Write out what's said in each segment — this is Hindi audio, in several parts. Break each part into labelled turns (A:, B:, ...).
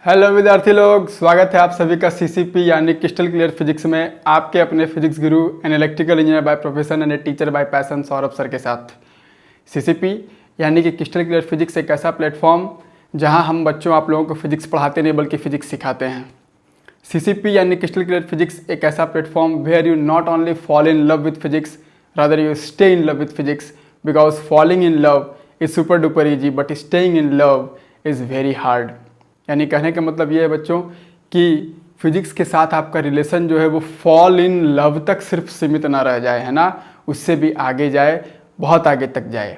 A: हेलो विद्यार्थी लोग, स्वागत है आप सभी का सीसीपी यानी क्रिस्टल क्लियर फिजिक्स में आपके अपने physics Guru and electrical engineer by profession and a teacher bye passion Saurabh sir के साथ। सीसीपी यानी कि क्रिस्टल क्लियर फिजिक्स एक ऐसा प्लेटफॉर्म जहां हम बच्चों आप लोगों को फिजिक्स पढ़ाते नहीं बल्कि फिजिक्स सिखाते हैं। सीसीपी यानी क्रिस्टल क्लियर फिजिक्स एक ऐसा platform where you not only fall in love with physics, rather you stay in love with physics, because falling in love is super duper easy but staying in love is very hard. यानी कहने का मतलब ये है बच्चों कि फिजिक्स के साथ आपका रिलेशन जो है वो फॉल इन लव तक सिर्फ सीमित ना रह जाए, है ना, उससे भी आगे जाए, बहुत आगे तक जाए।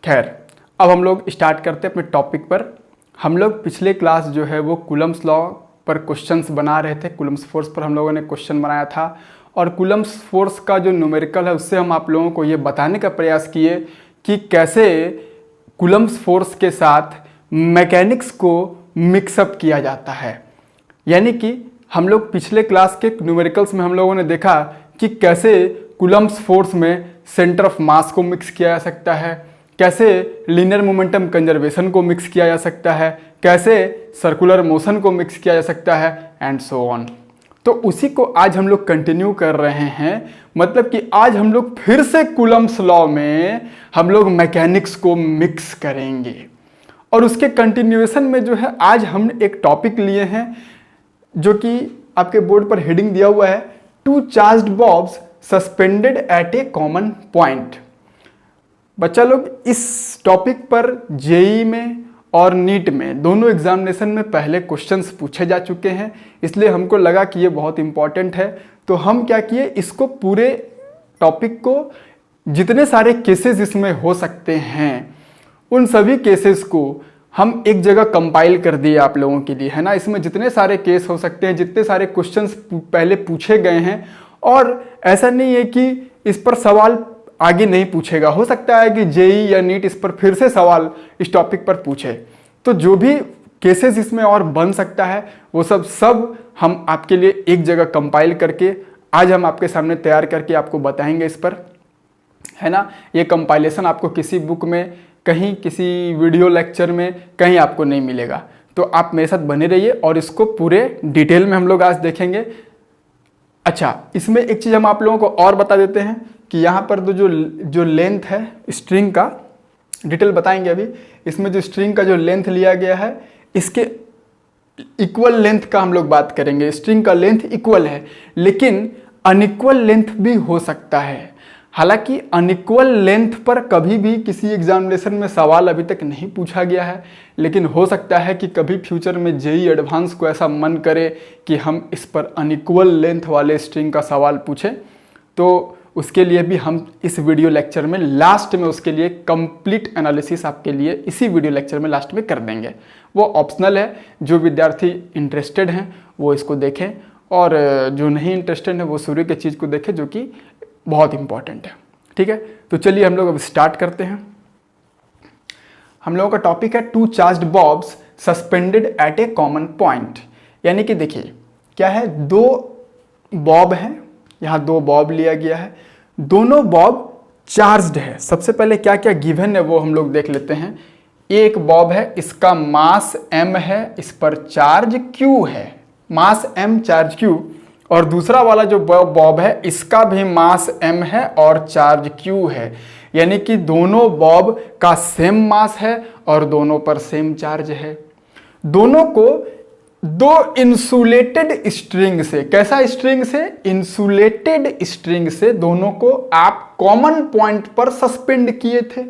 A: खैर, अब हम लोग स्टार्ट करते हैं अपने टॉपिक पर। हम लोग पिछले क्लास जो है वो कूलम्स लॉ पर क्वेश्चंस बना रहे थे। कूलम्स फोर्स पर हम लोगों ने क्वेश्चन बनाया था और कूलम्स फोर्स का जो न्यूमेरिकल है उससे हम आप लोगों को ये बताने का प्रयास किए कि कैसे कूलम्स फोर्स के साथ मैकेनिक्स को मिक्सअप किया जाता है। यानी कि हम लोग पिछले क्लास के न्यूमेरिकल्स में हम लोगों ने देखा कि कैसे कूलम्स फोर्स में सेंटर ऑफ मास को मिक्स किया जा सकता है, कैसे लीनियर मोमेंटम कंजर्वेशन को मिक्स किया जा सकता है, कैसे सर्कुलर मोशन को मिक्स किया जा सकता है एंड सो ऑन। तो उसी को आज हम लोग कंटिन्यू कर रहे हैं, मतलब कि आज हम लोग फिर से कूलम्स लॉ में हम लोग मैकेनिक्स को मिक्स करेंगे। और उसके कंटिन्यूएशन में जो है आज हम एक टॉपिक लिए हैं जो कि आपके बोर्ड पर हेडिंग दिया हुआ है, two charged bobs suspended at a common point. बच्चा लोग इस टॉपिक पर जेई में और नीट में दोनों एग्जामिनेशन में पहले क्वेश्चंस पूछे जा चुके हैं, इसलिए हमको लगा कि ये बहुत इंपॉर्टेंट है। तो हम क्या किए, इसको पूरे टॉपिक को जितने सारे केसेस इसमें हो सकते हैं उन सभी केसेस को हम एक जगह कंपाइल कर दिए आप लोगों के लिए, है ना। इसमें जितने सारे केस हो सकते हैं, जितने सारे क्वेश्चंस पहले पूछे गए हैं, और ऐसा नहीं है कि इस पर सवाल आगे नहीं पूछेगा, हो सकता है कि जेई या नीट इस पर फिर से सवाल इस टॉपिक पर पूछे। तो जो भी केसेस इसमें और बन सकता है वो सब हम आपके लिए एक जगह कंपाइल करके आज हम आपके सामने तैयार करके आपको बताएंगे इस पर, है ना। ये कंपाइलेशन आपको किसी बुक में, कहीं किसी वीडियो लेक्चर में कहीं आपको नहीं मिलेगा। तो आप मेरे साथ बने रहिए और इसको पूरे डिटेल में हम लोग आज देखेंगे। अच्छा, इसमें एक चीज़ हम आप लोगों को और बता देते हैं कि यहाँ पर तो जो लेंथ है स्ट्रिंग का, डिटेल बताएंगे अभी। इसमें जो स्ट्रिंग का जो लेंथ लिया गया है इसके इक्वल लेंथ का हम लोग बात करेंगे। स्ट्रिंग का लेंथ इक्वल है लेकिन अनइक्वल लेंथ भी हो सकता है। हालांकि अनइक्वल लेंथ पर कभी भी किसी एग्जामिनेशन में सवाल अभी तक नहीं पूछा गया है, लेकिन हो सकता है कि कभी फ्यूचर में जेई एडवांस को ऐसा मन करे कि हम इस पर अनइक्वल लेंथ वाले स्ट्रिंग का सवाल पूछें। तो उसके लिए भी हम इस वीडियो लेक्चर में लास्ट में उसके लिए कंप्लीट एनालिसिस आपके लिए इसी वीडियो लेक्चर में लास्ट में कर देंगे। वो ऑप्शनल है, जो विद्यार्थी इंटरेस्टेड हैं वो इसको देखें और जो नहीं इंटरेस्टेड है वो शुरू की चीज़ को देखें, जो कि बहुत इंपॉर्टेंट है। ठीक है, तो चलिए हम लोग अब स्टार्ट करते हैं। हम लोगों का टॉपिक है two charged bobs suspended at a common point. यानी कि देखिए क्या है, दो बॉब हैं, यहाँ दो बॉब लिया गया है, दोनों बॉब चार्ज्ड है। सबसे पहले क्या क्या गिवन है वो हम लोग देख लेते हैं। एक बॉब है, इसका मास m है, इस पर चार्ज q है, मास m चार्ज q। और दूसरा वाला जो बॉब है इसका भी मास m है और चार्ज q है। यानी कि दोनों बॉब का सेम मास है और दोनों पर सेम चार्ज है। दोनों को दो इंसुलेटेड स्ट्रिंग से, कैसा स्ट्रिंग से, इंसुलेटेड स्ट्रिंग से दोनों को आप कॉमन पॉइंट पर सस्पेंड किए थे।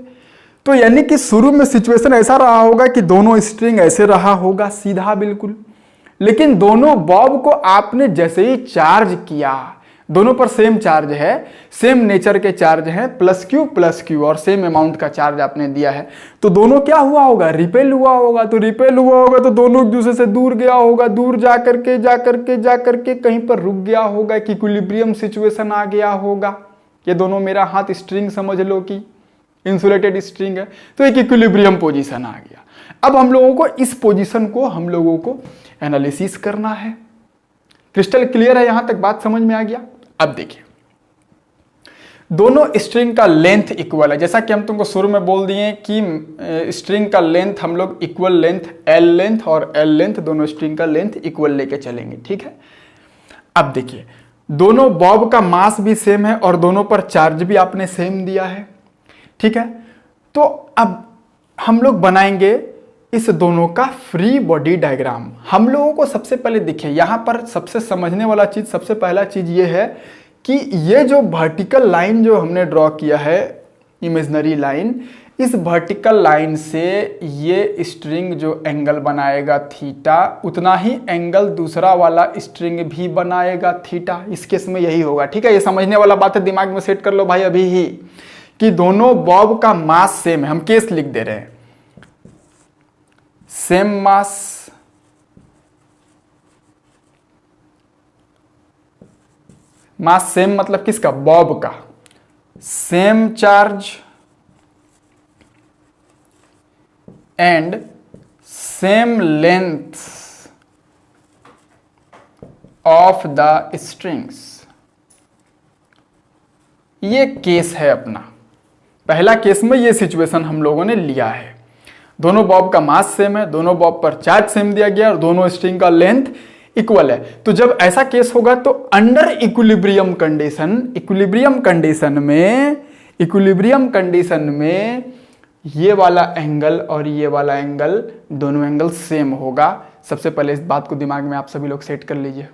A: तो यानी कि शुरू में सिचुएशन ऐसा रहा होगा कि दोनों स्ट्रिंग ऐसे रहा होगा सीधा बिल्कुल, लेकिन दोनों बॉब को आपने जैसे ही चार्ज किया, दोनों पर सेम चार्ज है, सेम नेचर के चार्ज हैं, प्लस क्यू और सेम अमाउंट का चार्ज आपने दिया है, तो दोनों क्या हुआ होगा, रिपेल हुआ होगा। तो रिपेल हुआ होगा तो दोनों एक दूसरे से दूर गया होगा, दूर जा करके कहीं पर रुक गया होगा, इक्विलिब्रियम सिचुएशन आ गया होगा। ये दोनों मेरा हाथ स्ट्रिंग समझ लो कि इंसुलेटेड स्ट्रिंग है, तो एक इक्विलिब्रियम पोजीशन आ गया। अब हम लोगों को इस पोजीशन को हम लोगों को एनालिसिस करना है। क्रिस्टल क्लियर है, यहां तक बात समझ में आ गया। अब देखिए, दोनों स्ट्रिंग का लेंथ इक्वल है, जैसा कि हम तुमको शुरू में बोल दिए कि स्ट्रिंग का लेंथ हम लोग इक्वल लेंथ एल लेंथ और एल लेंथ दोनों स्ट्रिंग का लेंथ इक्वल लेके चलेंगे। ठीक है, अब देखिए दोनों बॉब का मास भी सेम है और दोनों पर चार्ज भी आपने सेम दिया है। ठीक है, तो अब हम लोग बनाएंगे इस दोनों का फ्री बॉडी डायग्राम। हम लोगों को सबसे पहले देखिए यहां पर सबसे समझने वाला चीज, सबसे पहला चीज ये है कि ये जो वर्टिकल लाइन जो हमने ड्रॉ किया है, इमेजिनरी लाइन, इस वर्टिकल लाइन से ये स्ट्रिंग जो एंगल बनाएगा थीटा, उतना ही एंगल दूसरा वाला स्ट्रिंग भी बनाएगा थीटा। इस केस में यही होगा। ठीक है, ये समझने वाला बात है, दिमाग में सेट कर लो भाई अभी ही कि दोनों बॉब का मास सेम है। हम केस लिख दे रहे हैं, सेम मास, मास सेम मतलब किसका? बॉब का। Same charge and same length of the strings. ये केस है अपना। पहला केस में ये सिचुएशन हम लोगों ने लिया है, दोनों बॉब का मास सेम है, दोनों बॉब पर चार्ज सेम दिया गया और दोनों स्ट्रिंग का लेंथ इक्वल है। तो जब ऐसा केस होगा तो अंडर इक्विलिब्रियम कंडीशन में ये वाला एंगल और ये वाला एंगल, दोनों एंगल सेम होगा। सबसे पहले इस बात को दिमाग में आप सभी लोग सेट कर लीजिए।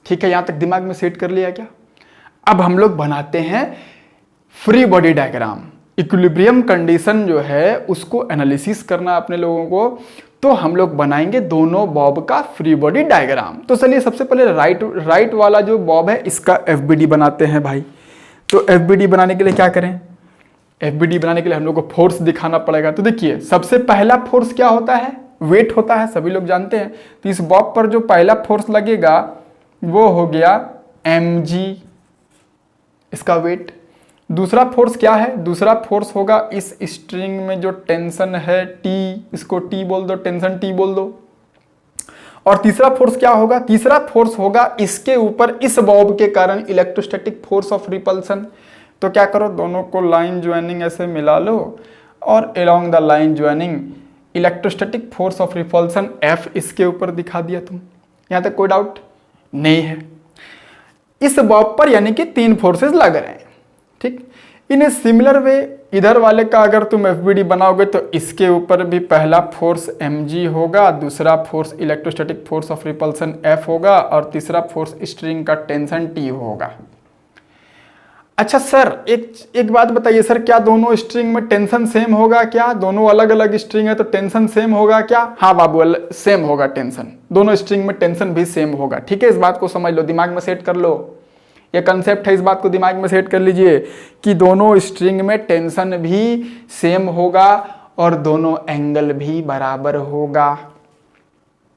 A: ठीक है, यहां तक दिमाग में सेट कर लिया क्या? अब हम लोग बनाते हैं free body diagram. Equilibrium condition जो है उसको एनालिसिस करना अपने लोगों को, तो हम लोग बनाएंगे दोनों बॉब का फ्री बॉडी डायग्राम। तो चलिए सबसे पहले राइट वाला जो बॉब है इसका एफबीडी बनाते हैं भाई। तो एफबीडी बनाने के लिए क्या करें? एफबीडी बनाने के लिए हम लोग को फोर्स दिखाना पड़ेगा। तो देखिए सबसे पहला फोर्स क्या होता है? वेट होता है, सभी लोग जानते हैं। तो इस बॉब पर जो पहला फोर्स लगेगा वो हो गया mg, इसका वेट। दूसरा फोर्स क्या है? दूसरा फोर्स होगा इस स्ट्रिंग में जो टेंशन है T, इसको T बोल दो, टेंशन T बोल दो। और तीसरा फोर्स क्या होगा? तीसरा फोर्स होगा इसके ऊपर इस बॉब के कारण इलेक्ट्रोस्टैटिक फोर्स ऑफ रिपल्सन। तो क्या करो, दोनों को लाइन ज्वाइनिंग ऐसे मिला लो और along the line joining electrostatic force of repulsion F इसके ऊपर दिखा दिया तुम। यहां तक कोई डाउट नहीं है? इस बॉब पर यानी कि 3 फोर्सेस लग रहे हैं। ठीक, इन ए सिमिलर वे इधर वाले का अगर तुम एफबीडी बनाओगे तो इसके ऊपर भी पहला फोर्स mg होगा, दूसरा force electrostatic force of repulsion F होगा और तीसरा फोर्स स्ट्रिंग का टेंशन T होगा। अच्छा सर एक बात बताइए सर, क्या दोनों स्ट्रिंग में टेंशन सेम होगा क्या? दोनों अलग अलग स्ट्रिंग है तो टेंशन सेम होगा क्या? हाँ बाबू, सेम होगा टेंशन, दोनों स्ट्रिंग में टेंशन भी सेम होगा। ठीक है, इस बात को समझ लो, दिमाग में सेट कर लो। ये कंसेप्ट है, इस बात को दिमाग में सेट कर लीजिए कि दोनों स्ट्रिंग में टेंशन भी सेम होगा और दोनों एंगल भी बराबर होगा।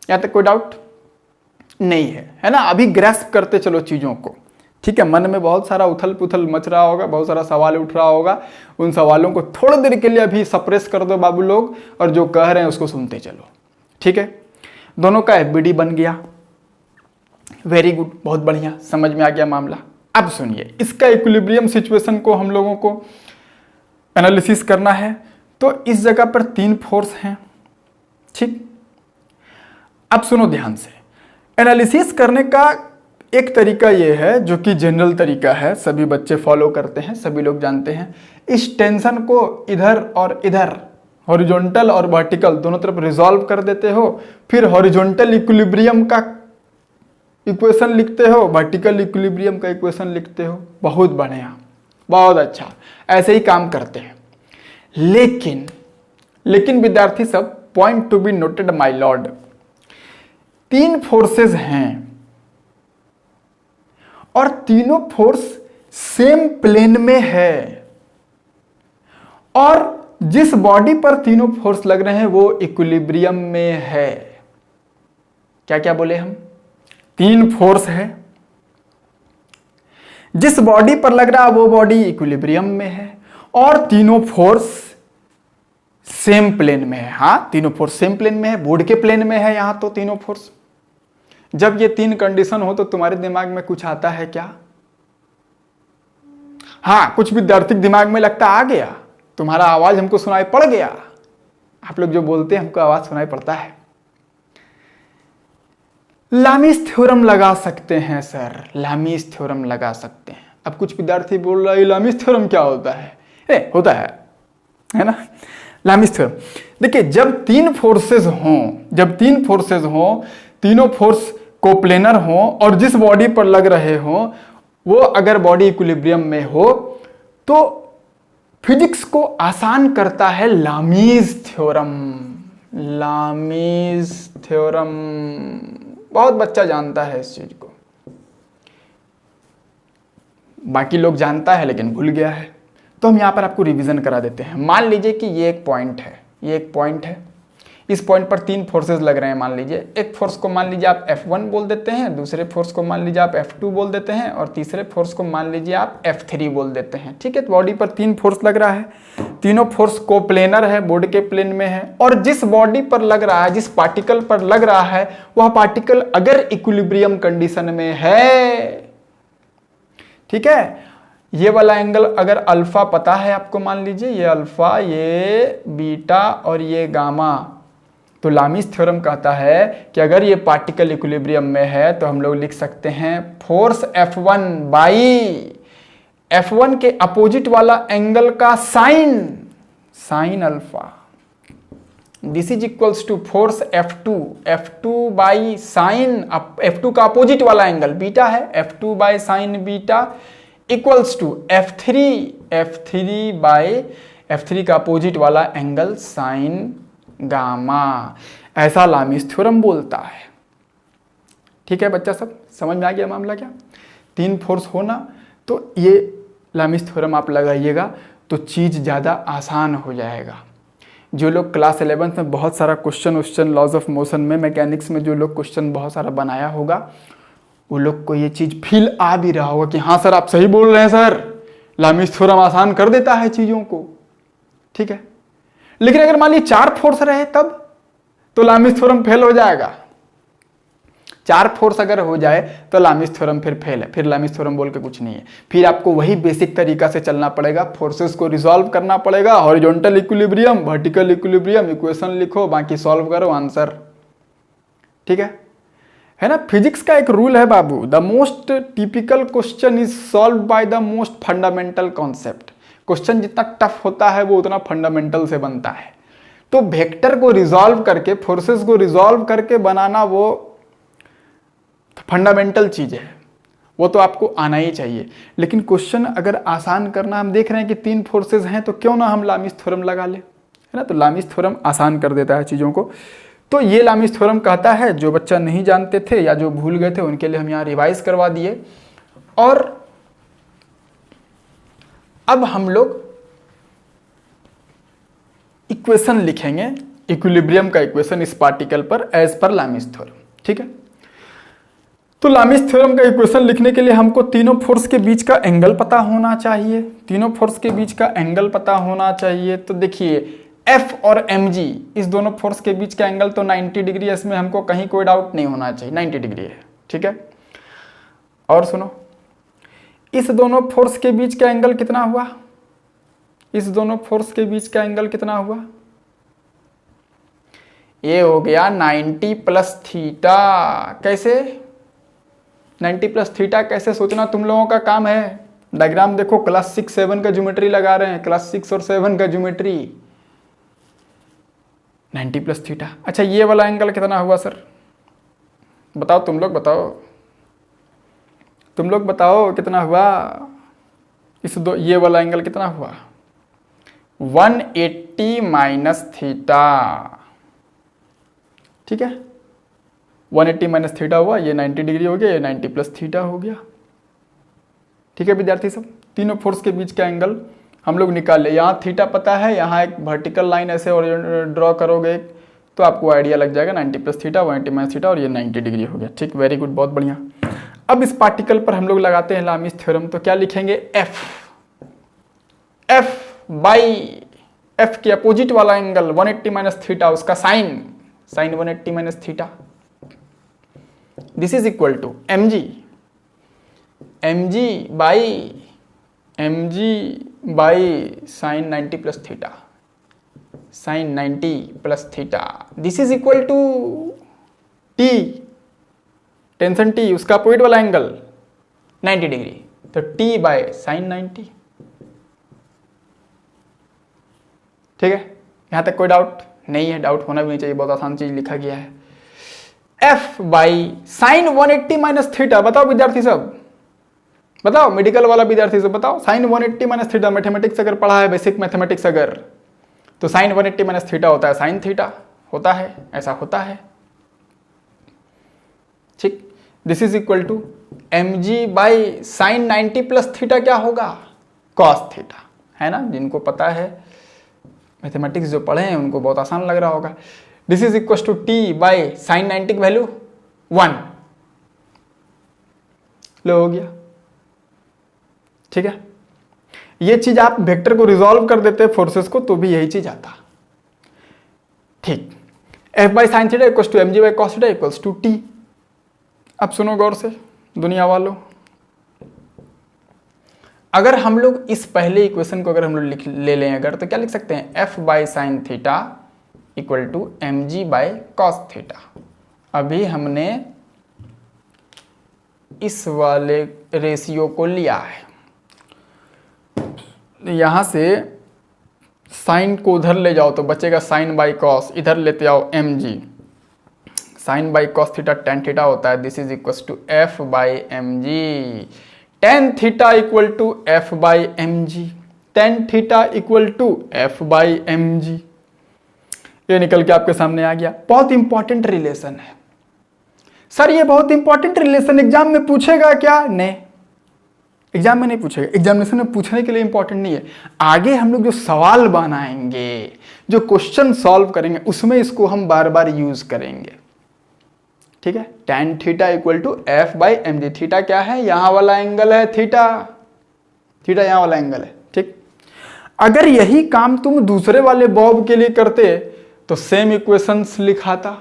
A: यहां तक कोई डाउट नहीं है ना? अभी ग्रैस्प करते चलो चीजों को। ठीक है, मन में बहुत सारा उथल पुथल मच रहा होगा, बहुत सारा सवाल उठ रहा होगा, उन सवालों को थोड़ी देर के लिए अभी सप्रेस कर दो बाबू लोग, और जो कह रहे हैं उसको सुनते चलो। ठीक है, दोनों का एफबीडी बन गया, वेरी गुड, बहुत बढ़िया, समझ में आ गया मामला। अब सुनिए, इसका इक्विलिब्रियम सिचुएशन को हम लोगों को एनालिसिस करना है। तो इस जगह पर 3 फोर्स हैं। ठीक, अब सुनो ध्यान से। एनालिसिस करने का एक तरीका यह है जो कि जनरल तरीका है, सभी बच्चे फॉलो करते हैं, सभी लोग जानते हैं। इस टेंशन को इधर और इधर, हॉरिजॉन्टल और वर्टिकल दोनों तरफ रिजॉल्व कर देते हो, फिर हॉरिजॉन्टल इक्विलिब्रियम का इक्वेशन लिखते हो, वर्टिकल इक्विलिब्रियम का इक्वेशन लिखते हो। बहुत बढ़िया, बहुत अच्छा, ऐसे ही काम करते हैं। लेकिन विद्यार्थी सब, point to be noted my Lord, 3 forces हैं और तीनों फोर्स सेम प्लेन में है, और जिस बॉडी पर तीनों फोर्स लग रहे हैं वो इक्विलिब्रियम में है। क्या क्या बोले हम? 3 फोर्स है, जिस बॉडी पर लग रहा है वो बॉडी इक्विलिब्रियम में है, और तीनों फोर्स सेम प्लेन में है। हाँ, तीनों फोर्स सेम प्लेन में है, बोर्ड के प्लेन में है यहां तो तीनों फोर्स। जब ये 3 कंडीशन हो तो तुम्हारे दिमाग में कुछ आता है क्या? हाँ, कुछ विद्यार्थी के दिमाग में लगता आ गया, तुम्हारा आवाज हमको सुनाई पड़ गया। आप लोग जो बोलते हैं हमको आवाज सुनाई पड़ता है। लामीज थ्योरम लगा सकते हैं सर, लामीज थ्योरम लगा सकते हैं। अब कुछ विद्यार्थी बोल रहा है लामीज थ्योरम क्या होता है? होता है ना लामीज थ्योरम। देखिए, जब तीन फोर्सेस हों, तीनों फोर्स कोप्लेनर हों और जिस बॉडी पर लग रहे हों वो अगर बॉडी इक्विलिब्रियम में हो तो फिजिक्स को आसान करता है लामीज थ्योरम। लामीज थ्योरम बहुत बच्चा जानता है इस चीज को, बाकी लोग जानता है लेकिन भूल गया है। तो हम यहां पर आपको रिवीजन करा देते हैं। मान लीजिए कि ये एक पॉइंट है, इस पॉइंट पर तीन फोर्सेस लग रहे हैं। मान लीजिए एक फोर्स को मान लीजिए आप F1 बोल देते हैं, दूसरे फोर्स को मान लीजिए आप F2 बोल देते हैं और तीसरे फोर्स को मान लीजिए आप F3 बोल देते हैं। ठीक है, तो बॉडी पर तीन फोर्स लग रहा है, तीनों फोर्स कोप्लेनर है, बोर्ड के प्लेन में है। और जिस बॉडी पर लग रहा है, जिस पार्टिकल पर लग रहा है, वह पार्टिकल अगर इक्विलिब्रियम कंडीशन में है, ठीक है, ये वाला एंगल अगर अल्फा पता है आपको, मान लीजिए ये अल्फा, ये बीटा और ये गामा, तो लामीज थ्योरम कहता है कि अगर ये पार्टिकल इक्विलिब्रियम में है तो हम लोग लिख सकते हैं फोर्स F1 बाई F1 के अपोजिट वाला एंगल का sine alpha, this is equals to force F2 by sine, F2 का अपोजिट वाला एंगल बीटा है, F2 by sine beta equals to F3 by F3 का अपोजिट वाला एंगल साइन गामा। ऐसा लामीज थ्योरम बोलता है। ठीक है बच्चा, सब समझ में आ गया मामला क्या? तीन फोर्स होना, तो ये लामीज थ्योरम आप लगाइएगा तो चीज ज्यादा आसान हो जाएगा। जो लोग क्लास 11 में बहुत सारा क्वेश्चन लॉज ऑफ मोशन में, मैकेनिक्स में जो लोग क्वेश्चन बहुत सारा बनाया होगा, वो लोग को ये चीज फील आ भी रहा होगा कि हाँ सर आप सही बोल रहे हैं सर, लामीज थ्योरम आसान कर देता है चीजों को। ठीक है, लेकिन अगर मान लीजिए चार फोर्स रहे तब तो लामीज थ्योरम फेल हो जाएगा। चार फोर्स अगर हो जाए तो लामीज थ्योरम फिर फेल है, फिर लामीज थ्योरम बोल के कुछ नहीं है। फिर आपको वही बेसिक तरीका से चलना पड़ेगा, फोर्सेस को रिजॉल्व करना पड़ेगा, horizontal equilibrium, vertical equilibrium, equation लिखो, बाकी सॉल्व करो, आंसर। ठीक है ना? फिजिक्स का एक रूल है बाबू, the most typical question is solve by the most fundamental concept. Question जितना टफ होता है वो उतना फंडामेंटल से बनता है। तो वेक्टर को रिजॉल्व करके, फोर्सेस को रिजॉल्व करके बनाना वो फंडामेंटल चीज है, वो तो आपको आना ही चाहिए। लेकिन क्वेश्चन अगर आसान करना, हम देख रहे हैं कि तीन फोर्सेस हैं, तो क्यों ना हम लामीज थ्योरम लगा ले, है ना? तो लामीज थ्योरम आसान कर देता है चीजों को। तो ये लामीज थ्योरम कहता है, जो बच्चा नहीं जानते थे या जो भूल गए थे उनके लिए हम यहाँ रिवाइज करवा दिए। और अब हम लोग इक्वेशन लिखेंगे, इक्विलिब्रियम का इक्वेशन इस पार्टिकल पर एज पर लामीज थ्योरम। ठीक है, तो लामीज थ्योरम का इक्वेशन लिखने के लिए हमको तीनों फोर्स के बीच का एंगल पता होना चाहिए। तीनों फोर्स के बीच का एंगल पता होना चाहिए। तो देखिए F और mg, इस दोनों फोर्स के बीच का एंगल तो 90 डिग्री है, इसमें हमको कहीं कोई डाउट नहीं होना चाहिए, 90 डिग्री है। ठीक है, और सुनो, इस दोनों फोर्स के बीच का एंगल कितना हुआ? इस दोनों फोर्स के बीच का एंगल कितना हुआ? ये हो गया 90 प्लस थीटा। कैसे 90 प्लस थीटा कैसे सोचना तुम लोगों का काम है। डायग्राम देखो, क्लास 6 7 का ज्योमेट्री लगा रहे हैं, क्लास 6 और 7 का ज्योमेट्री। 90 plus theta. अच्छा, ये वाला एंगल कितना हुआ सर? बताओ, तुम लोग बताओ कितना हुआ? ये वाला एंगल कितना हुआ? 180 माइनस थीटा। ठीक है, 180 माइनस थीटा हुआ, ये 90 डिग्री हो गया, ये 90 प्लस थीटा हो गया। ठीक है विद्यार्थी सब, तीनों फोर्स के बीच का एंगल हम लोग निकाल ले। यहाँ थीटा पता है, यहाँ एक वर्टिकल लाइन ऐसे और ड्रॉ करोगे तो आपको आइडिया लग जाएगा। 90 प्लस थीटा, 180 माइनस थीटा, और ये 90 डिग्री हो गया। ठीक, वेरी गुड, बहुत बढ़िया। अब इस पार्टिकल पर हम लोग लगाते हैं लामीज थ्योरम। तो क्या लिखेंगे? F बाई F के अपोजिट वाला एंगल 180 माइनस थीटा, उसका sine 180 minus theta, this is equal to mg by mg/sin 90 plus theta, sin 90 plus theta, this is equal to t, tension t, उसका अपोजिट वाला एंगल 90 डिग्री, तो t/sin 90। ठीक है, यहां तक कोई डाउट नहीं है? डाउट होना भी नहीं चाहिए, बहुत आसान चीज लिखा गया है। f/sin 180 माइनस थीटा, बताओ विद्यार्थी सब, बताओ मेडिकल वाला विद्यार्थी सब बताओ, sin 180 माइनस थीटा, मैथमेटिक्स अगर पढ़ा है, बेसिक मैथमेटिक्स अगर, तो sin 180 माइनस थीटा होता है sin थीटा, होता है, ऐसा होता है। ठीक, this is equal to mg/sin 90 plus theta क्या होगा? cos थीटा, है ना? जिनको पता है मैथमेटिक्स जो पढ़े हैं उनको बहुत आसान लग रहा होगा। This is equal to t/sin 90 की वैल्यू 1, लो हो गया। ठीक है, ये चीज आप वेक्टर को रिजॉल्व कर देते फोर्सेस को तो भी यही चीज आता। ठीक, f/sin theta equals to mg/cos theta equals to t। अब सुनो गौर से दुनिया वालों, अगर हम लोग इस पहले इक्वेशन को अगर हम लोग ले लें अगर, तो क्या लिख सकते हैं? f/sin theta equal to mg/cos theta. अभी हमने इस वाले रेशियो को लिया है, यहां से साइन को उधर ले जाओ तो बचेगा sin बाई कॉस, इधर लेते आओ mg, sin by cos theta tan theta होता है, this is equal to f/mg, tan theta equal to f/mg, tan theta equal to f/mg। ये निकल के आपके सामने आ गया। बहुत इंपॉर्टेंट रिलेशन है सर, ये बहुत इंपॉर्टेंट रिलेशन एग्जाम में पूछेगा क्या? नहीं, एग्जाम में नहीं पूछेगा, एग्जामिनेशन में पूछने के लिए इंपॉर्टेंट नहीं है। आगे हम लोग जो सवाल बनाएंगे, जो क्वेश्चन सॉल्व करेंगे, उसमें इसको हम बार बार यूज करेंगे। ठीक है, tan theta equal to f/mg, theta क्या है? यहां वाला एंगल है थीटा, थीटा यहां वाला एंगल है। ठीक, अगर यही काम तुम दूसरे वाले बॉब के लिए करते तो सेम इक्वेशंस लिखाता,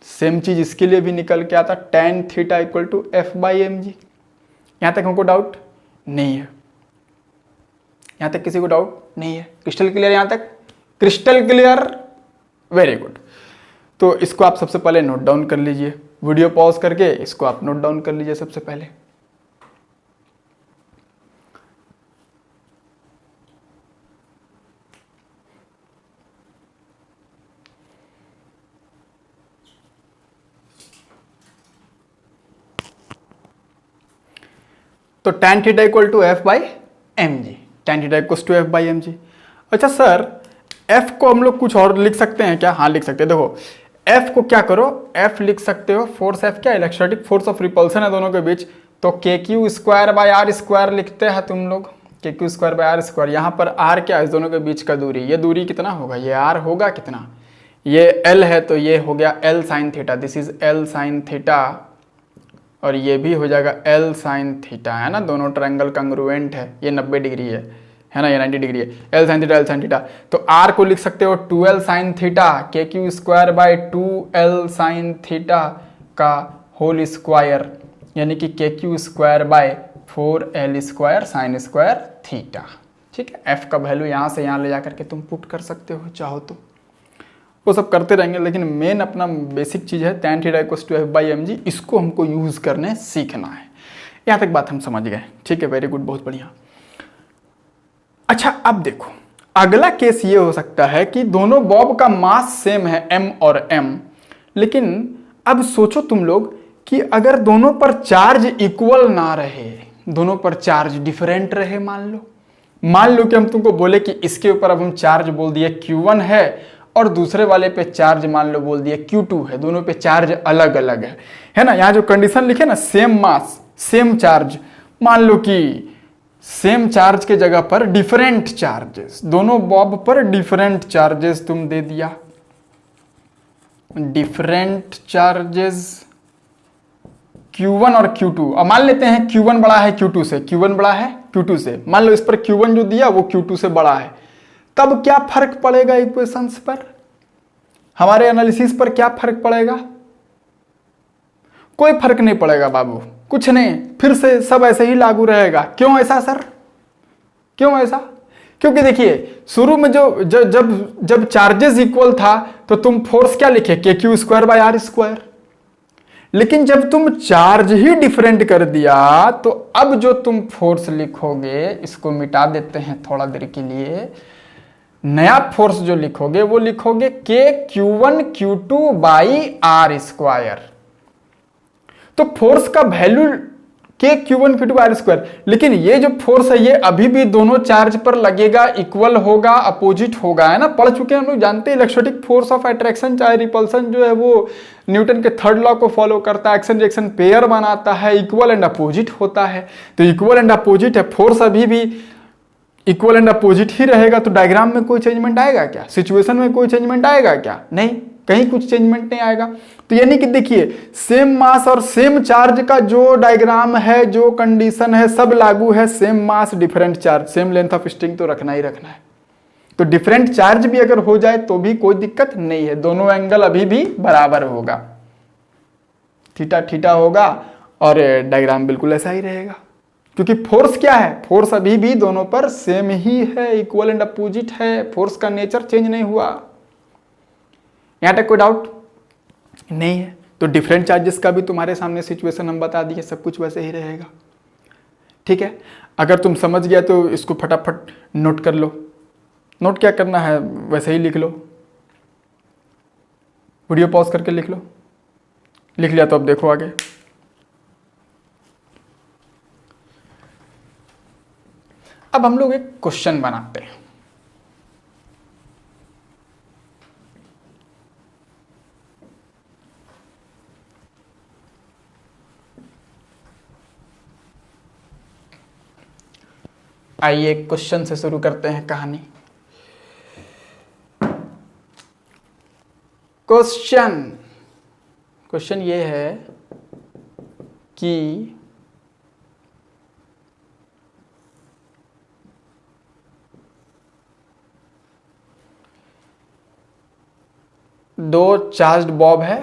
A: सेम चीज इसके लिए भी निकल के आता, tan theta equal to f/mg। यहां तक हमको डाउट नहीं है? यहां तक किसी को डाउट नहीं है? क्रिस्टल क्लियर यहां तक? Crystal clear, very good. तो इसको आप सबसे पहले नोट डाउन कर लीजिए, वीडियो पॉज करके इसको आप नोट डाउन कर लीजिए सबसे पहले। तो tan theta equal to f/mg, tan theta equal to f/mg। अच्छा सर, f को हम लोग कुछ और लिख सकते हैं क्या? हाँ लिख सकते हैं। देखो f को क्या करो, f लिख सकते हो, फोर्स f क्या? इलेक्ट्रोस्टैटिक फोर्स ऑफ रिपल्सन है दोनों के बीच, तो kq²/r² लिखते हैं तुम लोग, kq²/r²। यहाँ पर r क्या है? इस दोनों के बीच का दूरी, ये दूरी कितना होगा? ये r होगा कितना? ये l है तो ये हो गया l sin theta, this is l sin theta, और ये भी हो जाएगा l sin थीटा, है ना? दोनों ट्रायंगल कंग्रुएंट है, ये 90 डिग्री है ना, ये 90 डिग्री है। l sin theta, l sin theta, तो r को लिख सकते हो 2l sin theta, kq²/2l sin theta का होल स्क्वायर, यानी कि kq²/4l² sin² थीटा। ठीक है, f का वैल्यू यहाँ से यहाँ ले जा करके तुम पुट कर सकते हो चाहो तो, वो सब करते रहेंगे, लेकिन मेन अपना बेसिक चीज़ है tan theta equals to f/mg, इसको हमको यूज़ करने सीखना है। यहाँ तक बात हम समझ गए। ठीक है, वेरी गुड, बहुत बढ़िया। अच्छा अब देखो, अगला केस ये हो सकता है कि दोनों बॉब का मास सेम है m और m, लेकिन अब सोचो तुम लोग कि अगर दोनों पर चार्ज इक्वल ना रहे, दोनों पर चार्ज डिफरेंट रहे, मान लो कि हम तुमको बोले कि इसके ऊपर अब हम चार्ज बोल दिए Q1 है और दूसरे वाले पे चार्ज मान लो बोल दिए Q2 है, दोनों पे चार्ज अलग अलग है ना? यहाँ जो कंडीशन लिखे ना, सेम मास सेम चार्ज, मान लो कि सेम चार्ज के जगह पर डिफरेंट चार्जेस, दोनों बॉब पर डिफरेंट चार्जेस तुम दे दिया, डिफरेंट चार्जेस Q1 और Q2। अब मान लेते हैं Q1 बड़ा है Q2 से, Q1 बड़ा है Q2 से, मान लो इस पर Q1 जो दिया वो Q2 से बड़ा है, तब क्या फर्क पड़ेगा इक्वेशंस पर? हमारे एनालिसिस पर क्या फर्क पड़ेगा? कोई फर्क नहीं पड़ेगा बाबू, कुछ नहीं, फिर से सब ऐसे ही लागू रहेगा। क्यों ऐसा सर? क्यों ऐसा? क्योंकि देखिए शुरू में जो जब जब चार्जेस इक्वल था तो तुम फोर्स क्या लिखे, K Q square by R square. लेकिन जब तुम चार्ज ही डिफरेंट कर दिया तो अब जो तुम फोर्स लिखोगे, इसको मिटा देते हैं थोड़ा देर के लिए, नया फोर्स जो लिखोगे वो लिखोगे के क्यू1 क्यू2 बाई आर स्क्वायर। तो फोर्स का वैल्यू के क्यू1 क्यू2 आर स्क्वायर, लेकिन ये जो फोर्स है ये अभी भी दोनों चार्ज पर लगेगा, इक्वल होगा, अपोजिट होगा, है ना, पढ़ चुके हैं हम लोग, जानते हैं इलेक्ट्रोस्टैटिक फोर्स ऑफ अट्रैक्शन चाहे रिपल्सन जो है वो न्यूटन के थर्ड लॉ को फॉलो करता है, एक्शन रिएक्शन पेयर बनाता है, इक्वल एंड अपोजिट होता है। तो इक्वल एंड अपोजिट है, फोर्स अभी भी इक्वल एंड अपोजिट ही रहेगा, तो डायग्राम में कोई चेंजमेंट आएगा क्या, सिचुएशन में कोई चेंजमेंट आएगा क्या? नहीं, कहीं कुछ चेंजमेंट नहीं आएगा। तो यानी कि देखिए सेम मास और सेम चार्ज का जो डायग्राम है, जो कंडीशन है, सब लागू है। Same mass different charge, same length of string तो रखना ही रखना है। तो डिफरेंट चार्ज भी अगर हो जाए तो भी कोई दिक्कत नहीं है, दोनों एंगल अभी भी बराबर होगा, थीटा थीटा होगा और डायग्राम बिल्कुल ऐसा ही रहेगा। क्योंकि फोर्स क्या है, फोर्स अभी भी दोनों पर सेम ही है, इक्वल एंड अपोजिट है, फोर्स का नेचर चेंज नहीं हुआ। यहां तक कोई डाउट नहीं है। तो डिफरेंट चार्जेस का भी तुम्हारे सामने सिचुएशन हम बता दिए, सब कुछ वैसे ही रहेगा। ठीक है, अगर तुम समझ गया तो इसको फटाफट नोट कर लो। नोट क्या करना है, वैसे ही लिख लो, वीडियो पॉज करके लिख लो। लिख लिया तो अब देखो आगे। अब हम लोग एक क्वेश्चन बनाते हैं। आइए क्वेश्चन से शुरू करते हैं कहानी। क्वेश्चन ये है कि दो चार्ज्ड बॉब है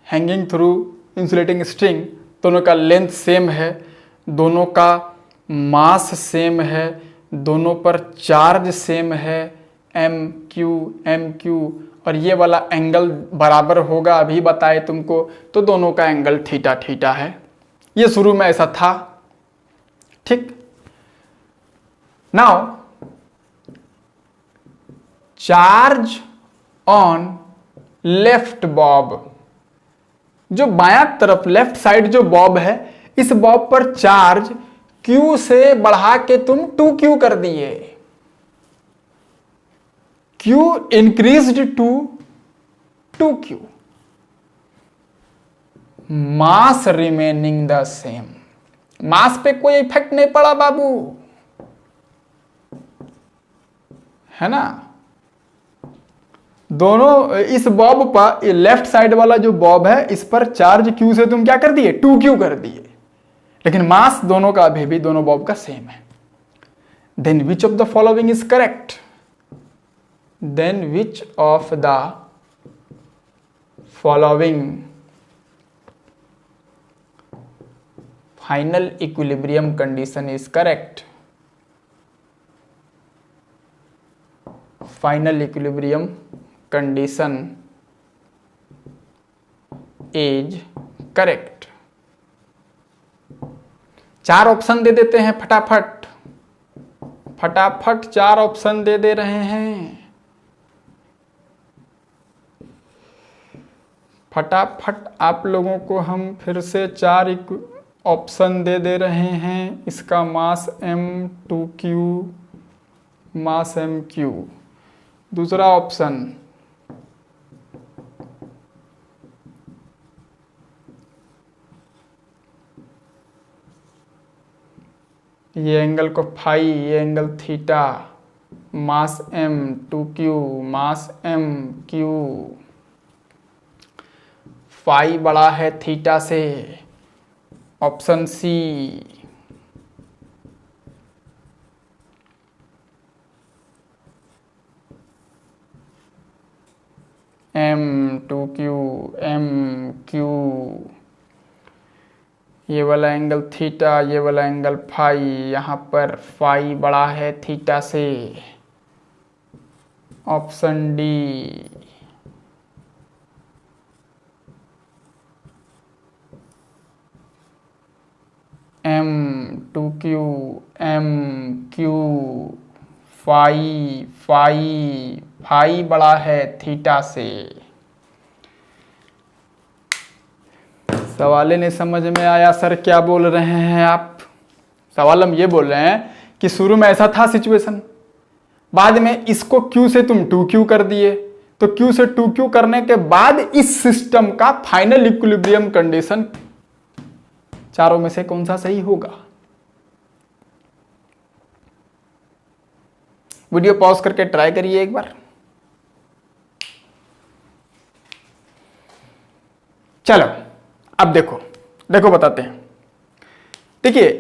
A: हैंगिंग थ्रू इंसुलेटिंग स्ट्रिंग, दोनों का लेंथ सेम है, दोनों का मास सेम है, दोनों पर चार्ज सेम है, एम क्यू, और ये वाला एंगल बराबर होगा, अभी बताए तुमको, तो दोनों का एंगल थीटा थीटा है। ये शुरू में ऐसा था। ठीक, now charge on left Bob, जो बायां तरफ लेफ्ट साइड जो बॉब है, इस बॉब पर चार्ज Q से बढ़ा के तुम 2Q कर दिए। Q increased to 2Q, mass remaining the same. Mass पे कोई इफेक्ट नहीं पड़ा बाबू, है ना। दोनों इस बॉब पर, लेफ्ट साइड वाला जो बॉब है, इस पर चार्ज Q से तुम क्या कर दिए, 2Q कर दिए, लेकिन मास दोनों का अभी भी दोनों बॉब का सेम है। Then which of the following is correct, then which of the following final equilibrium condition is correct, final equilibrium condition is correct. चार ऑप्शन दे देते हैं फटाफट, फटाफट चार ऑप्शन दे रहे हैं, फटाफट आप लोगों को हम फिर से चार ऑप्शन दे रहे हैं। इसका मास m2q, मास mq। दूसरा ऑप्शन, ये एंगल को फाई, ये एंगल थीटा, मास m2q, मास mq। फाई बड़ा है थीटा से, ऑप्शन सी। m2q, mq, ये वाला एंगल थीटा, ये वाला एंगल फाई, यहाँ पर फाई बड़ा है थीटा से। Option D. M2Q, MQ, phi phi phi बड़ा है थीटा से। सवाल नहीं समझ में आया सर, क्या बोल रहे हैं आप? सवाल हम ये बोल रहे हैं कि शुरू में ऐसा था सिचुएशन, बाद में इसको Q से तुम 2Q कर दिए, तो Q से 2Q करने के बाद इस सिस्टम का फाइनल इक्विलिब्रियम कंडीशन चारों में से कौन सा सही होगा? वीडियो पॉज करके ट्राई करिए एक बार। चलो अब देखो बताते हैं। देखिए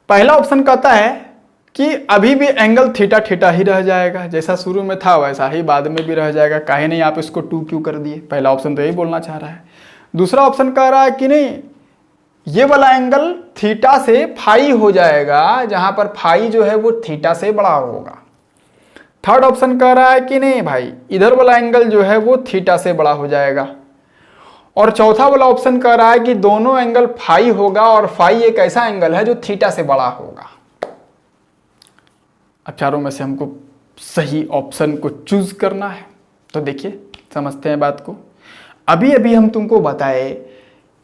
A: पहला ऑप्शन कहता है कि अभी भी एंगल थीटा थीटा ही रह जाएगा, जैसा शुरू में था वैसा ही बाद में भी रह जाएगा, काहे नहीं आप इसको 2Q कर दिए। पहला ऑप्शन तो यही बोलना चाह रहा है। दूसरा ऑप्शन कह रहा है कि नहीं, ये वाला एंगल थीटा से फाई हो जाएगा, जहां पर फाई जो है वो थीटा से बड़ा होगा। थर्ड ऑप्शन कह रहा है कि नहीं भाई, इधर वाला एंगल जो है वो थीटा से बड़ा हो जाएगा। और चौथा वाला ऑप्शन कह रहा है कि दोनों एंगल फाई होगा और फाई एक ऐसा एंगल है जो थीटा से बड़ा होगा। अब चारों में से हमको सही ऑप्शन को चूज करना है, तो देखिए समझते हैं बात को। अभी अभी हम तुमको बताए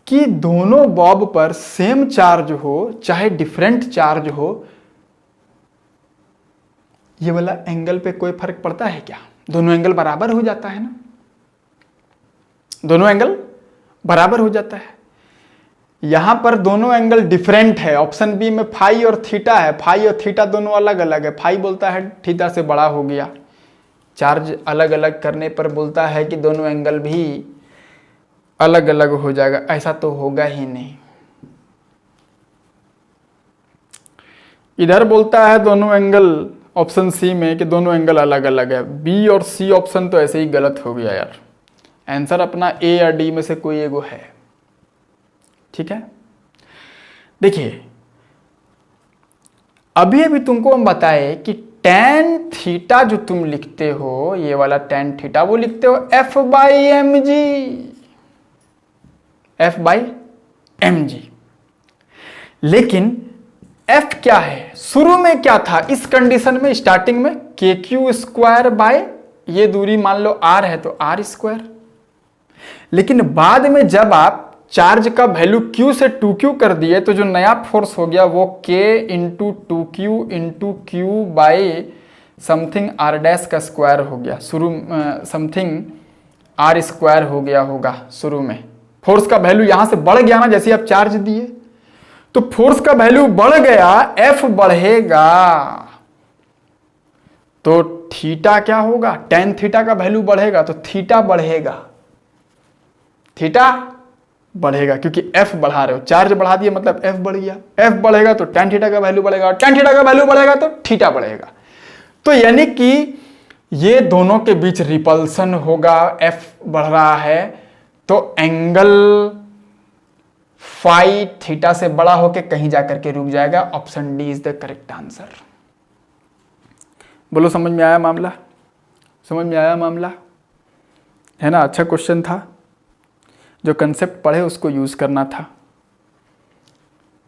A: कि दोनों बॉब पर सेम चार्ज हो चाहे डिफरेंट चार्ज हो, ये वाला एंगल पे कोई फर्क पड़ता है क्या? दोनों एंगल बराबर हो जाता है ना, दोनों एंगल बराबर हो जाता है। यहां पर दोनों एंगल डिफरेंट है। ऑप्शन बी में फाई और थीटा है, फाई और थीटा दोनों अलग अलग है। फाई बोलता है थीटा से बड़ा हो गया, चार्ज अलग अलग करने पर बोलता है कि दोनों एंगल भी अलग अलग हो जाएगा। ऐसा तो होगा ही नहीं। इधर बोलता है दोनों एंगल, ऑप्शन सी में, कि दोनों एंगल अलग अलग है। बी और सी ऑप्शन तो ऐसे ही गलत हो गया यार। आंसर अपना ए या डी में से कोई एगो है। ठीक है, देखिए अभी अभी तुमको हम बताए कि tan थीटा जो तुम लिखते हो, ये वाला tan थीटा, वो लिखते हो F/mg, F/mg। लेकिन F क्या है? शुरू में क्या था इस कंडीशन में? स्टार्टिंग में KQ² बाय, ये दूरी मान लो R है तो R²। लेकिन बाद में जब आप चार्ज का वैल्यू Q से 2Q कर दिए तो जो नया फोर्स हो गया वो K into 2Q into Q by something R' का स्क्वायर हो गया। शुरू समथिंग R² हो गया होगा शुरू में। फोर्स का वैल्यू यहां से बढ़ गया ना, जैसे आप चार्ज दिए तो फोर्स का वैल्यू बढ़ गया, F बढ़ेगा तो थीटा क्या होगा? tan थीटा का वैल्यू बढ़ेगा तो थीटा बढ़ेगा, थीटा बढ़ेगा, क्योंकि F बढ़ा रहे हो, चार्ज बढ़ा दिए मतलब F बढ़ गया। F बढ़ेगा तो tan थीटा का वैल्यू बढ़ेगा, और tan थीटा का वैल्यू बढ़ेगा तो थीटा बढ़ेगा। तो यानी कि ये दोनों के बीच रिपल्सन होगा, F बढ़ रहा है तो एंगल फाई थीटा से बड़ा होकर कहीं जाकर के रुक जाएगा। Option D is the correct answer. बोलो समझ में आया मामला? समझ में आया मामला? है ना? अच्छा क्वेश्चन था, जो कंसेप्ट पढ़े उसको यूज करना था।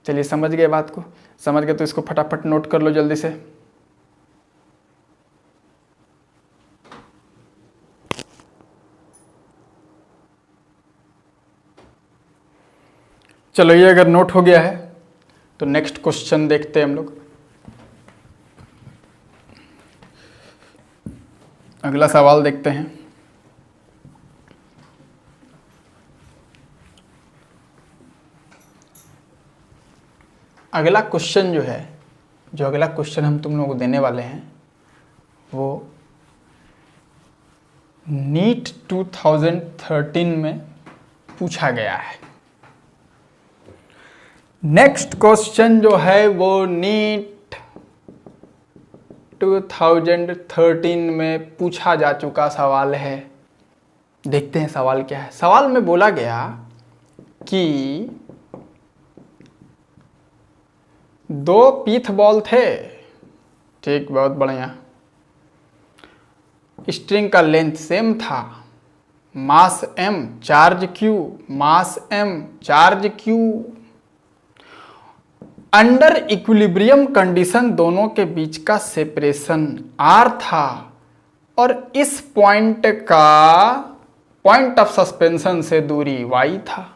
A: चलिए समझ गए बात को? समझ गए तो इसको फटाफट नोट कर लो जल्दी से। चलो ये अगर नोट हो गया है तो नेक्स्ट क्वेश्चन देखते हैं हम लोग। अगला सवाल देखते हैं। अगला क्वेश्चन जो है, जो अगला क्वेश्चन हम तुम लोगों को देने वाले हैं वो नीट 2013 में पूछा गया है। नेक्स्ट क्वेश्चन जो है वो नीट 2013 में पूछा जा चुका सवाल है। देखते हैं सवाल क्या है। सवाल में बोला गया कि 2 पीथ बॉल थे। ठीक, बहुत बढ़िया। स्ट्रिंग का लेंथ सेम था, मास m चार्ज q, मास m charge q। Under equilibrium condition दोनों के बीच का सेपरेशन r था और इस पॉइंट का पॉइंट ऑफ सस्पेंशन से दूरी y था।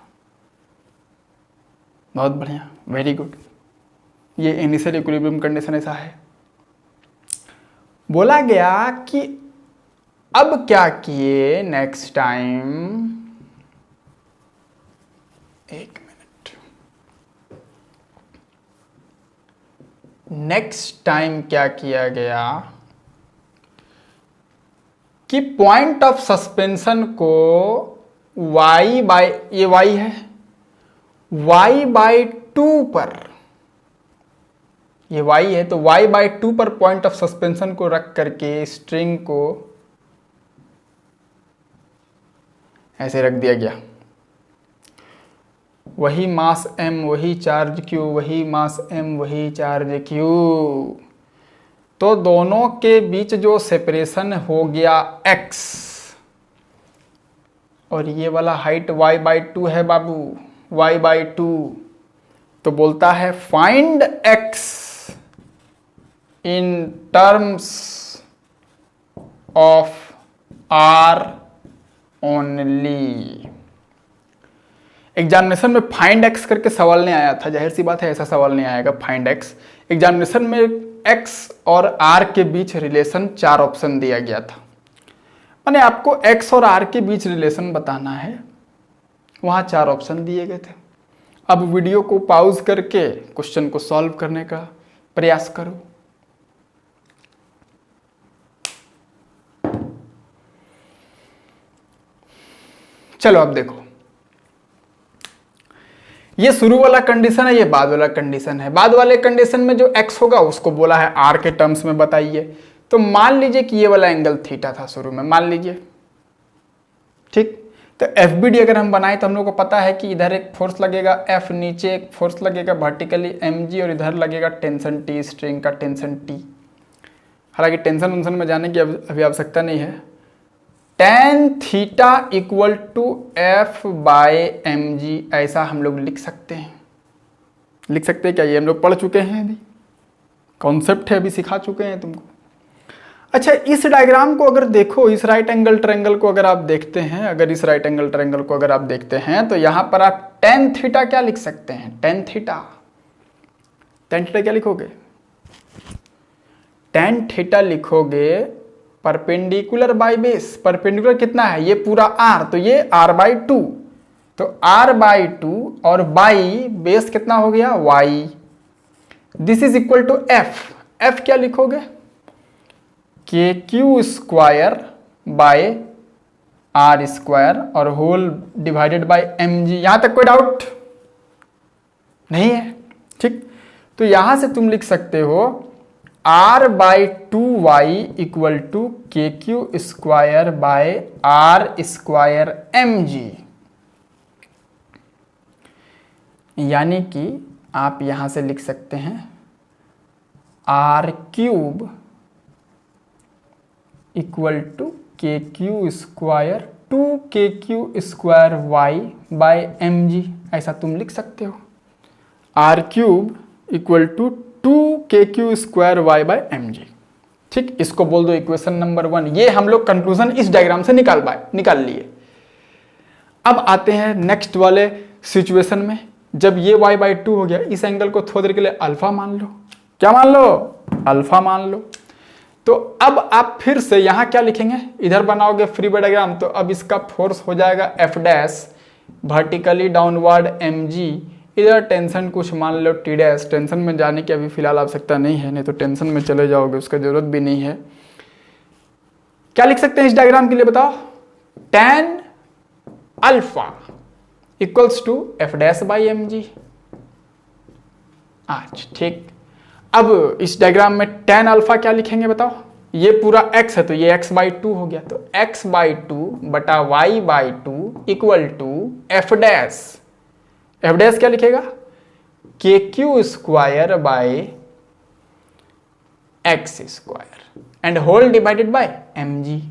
A: बहुत बढ़िया, वेरी गुड। ये इनिशियल इक्विलिब्रियम कंडीशन ऐसा है। बोला गया कि अब क्या किए नेक्स्ट टाइम, एक मिनट, नेक्स्ट टाइम क्या किया गया कि पॉइंट ऑफ सस्पेंशन को y बाय, ये y है, y/2 पर, ये y है तो y/2 पर पॉइंट ऑफ सस्पेंशन को रख करके स्ट्रिंग को ऐसे रख दिया गया। वही मास m, वही चार्ज q, वही मास m, वही चार्ज q। तो दोनों के बीच जो सेपरेशन हो गया x, और ये वाला हाइट y/2 है बाबू, y/2। तो बोलता है find x in terms of r only. Examination में फाइंड x करके सवाल नहीं आया था, जाहिर सी बात है ऐसा सवाल नहीं आएगा फाइंड x। एग्जामिनेशन में x और r के बीच रिलेशन 4 ऑप्शन दिया गया था, माने आपको x और r के बीच रिलेशन बताना है, वहां 4 ऑप्शन दिए गए थे। अब वीडियो को पॉज करके क्वेश्चन को सॉल्व करने का प्रयास करो। चलो अब देखो, ये शुरू वाला कंडीशन है, ये बाद वाला कंडीशन है। बाद वाले कंडीशन में जो x होगा उसको बोला है r के टर्म्स में बताइए। तो मान लीजिए कि ये वाला एंगल थीटा था शुरू में, मान लीजिए, ठीक। तो FBD अगर हम बनाए तो हम लोग को पता है कि इधर एक फोर्स लगेगा F, नीचे एक फोर्स लगेगा वर्टिकली mg, और इधर लगेगा टेंशन T, स्ट्रिंग का टेंशन T। हालांकि टेंशन वेंशन में जाने की अभी आवश्यकता नहीं है। tan theta equal to F/mg, ऐसा हम लोग लिख सकते हैं। लिख सकते हैं क्या? ये हम लोग पढ़ चुके हैं, अभी कॉन्सेप्ट है, अभी सिखा चुके हैं तुमको। अच्छा, इस डायग्राम को अगर देखो, इस राइट एंगल ट्रायंगल को अगर आप देखते हैं, अगर इस राइट एंगल ट्रायंगल को अगर आप देखते हैं तो यहां पर आप tan थीटा क्या लिख सकते हैं? tan थीटा क्या लिखोगे? tan थीटा लिखोगे परपेंडिकुलर बाय बेस। परपेंडिकुलर कितना है? ये पूरा r, तो ये r/2, तो r/2 और बाई बेस कितना हो गया? y। This is equal to f क्या लिखोगे? KQ square by r square और होल डिवाइडेड बाय mg। यहां तक कोई डाउट नहीं है? ठीक, तो यहां से तुम लिख सकते हो r/2y equal to KQ square by r square mg। यानी कि आप यहां से लिख सकते हैं r³ equal to KQ square 2KQ square y by mg, ऐसा तुम लिख सकते हो। r³ equal to 2KQ square y by mg। ठीक, इसको बोल दो इक्वेशन नंबर 1। ये हम लोग कंक्लूजन इस डायग्राम से निकाल लिए। अब आते हैं नेक्स्ट वाले सिचुएशन में। जब ये y/2 हो गया, इस एंगल को थोड़ी देर के लिए अल्फा मान लो। क्या मान लो? अल्फा मान लो। तो अब आप फिर से यहां क्या लिखेंगे? इधर बनाओगे फ्री बॉडी डायग्राम, तो अब इसका फोर्स हो जाएगा F dash vertically downward mg। इधर टेंशन कुछ मान लो T डैश। टेंशन में जाने की अभी फिलहाल आवश्यकता नहीं है, नहीं तो टेंशन में चले जाओगे, उसका जरूरत भी नहीं है। क्या लिख सकते हैं इस डायग्राम के लिए बताओ? tan alpha equals to F dash by mg। अच्छा, ठीक। अब इस डायग्राम में tan अल्फा क्या लिखेंगे बताओ? ये पूरा x है तो ये x/2 हो गया, तो x/2 बटा y/2 equal to F dash. F dash क्या लिखेगा? K Q square by X square and whole divided by M G.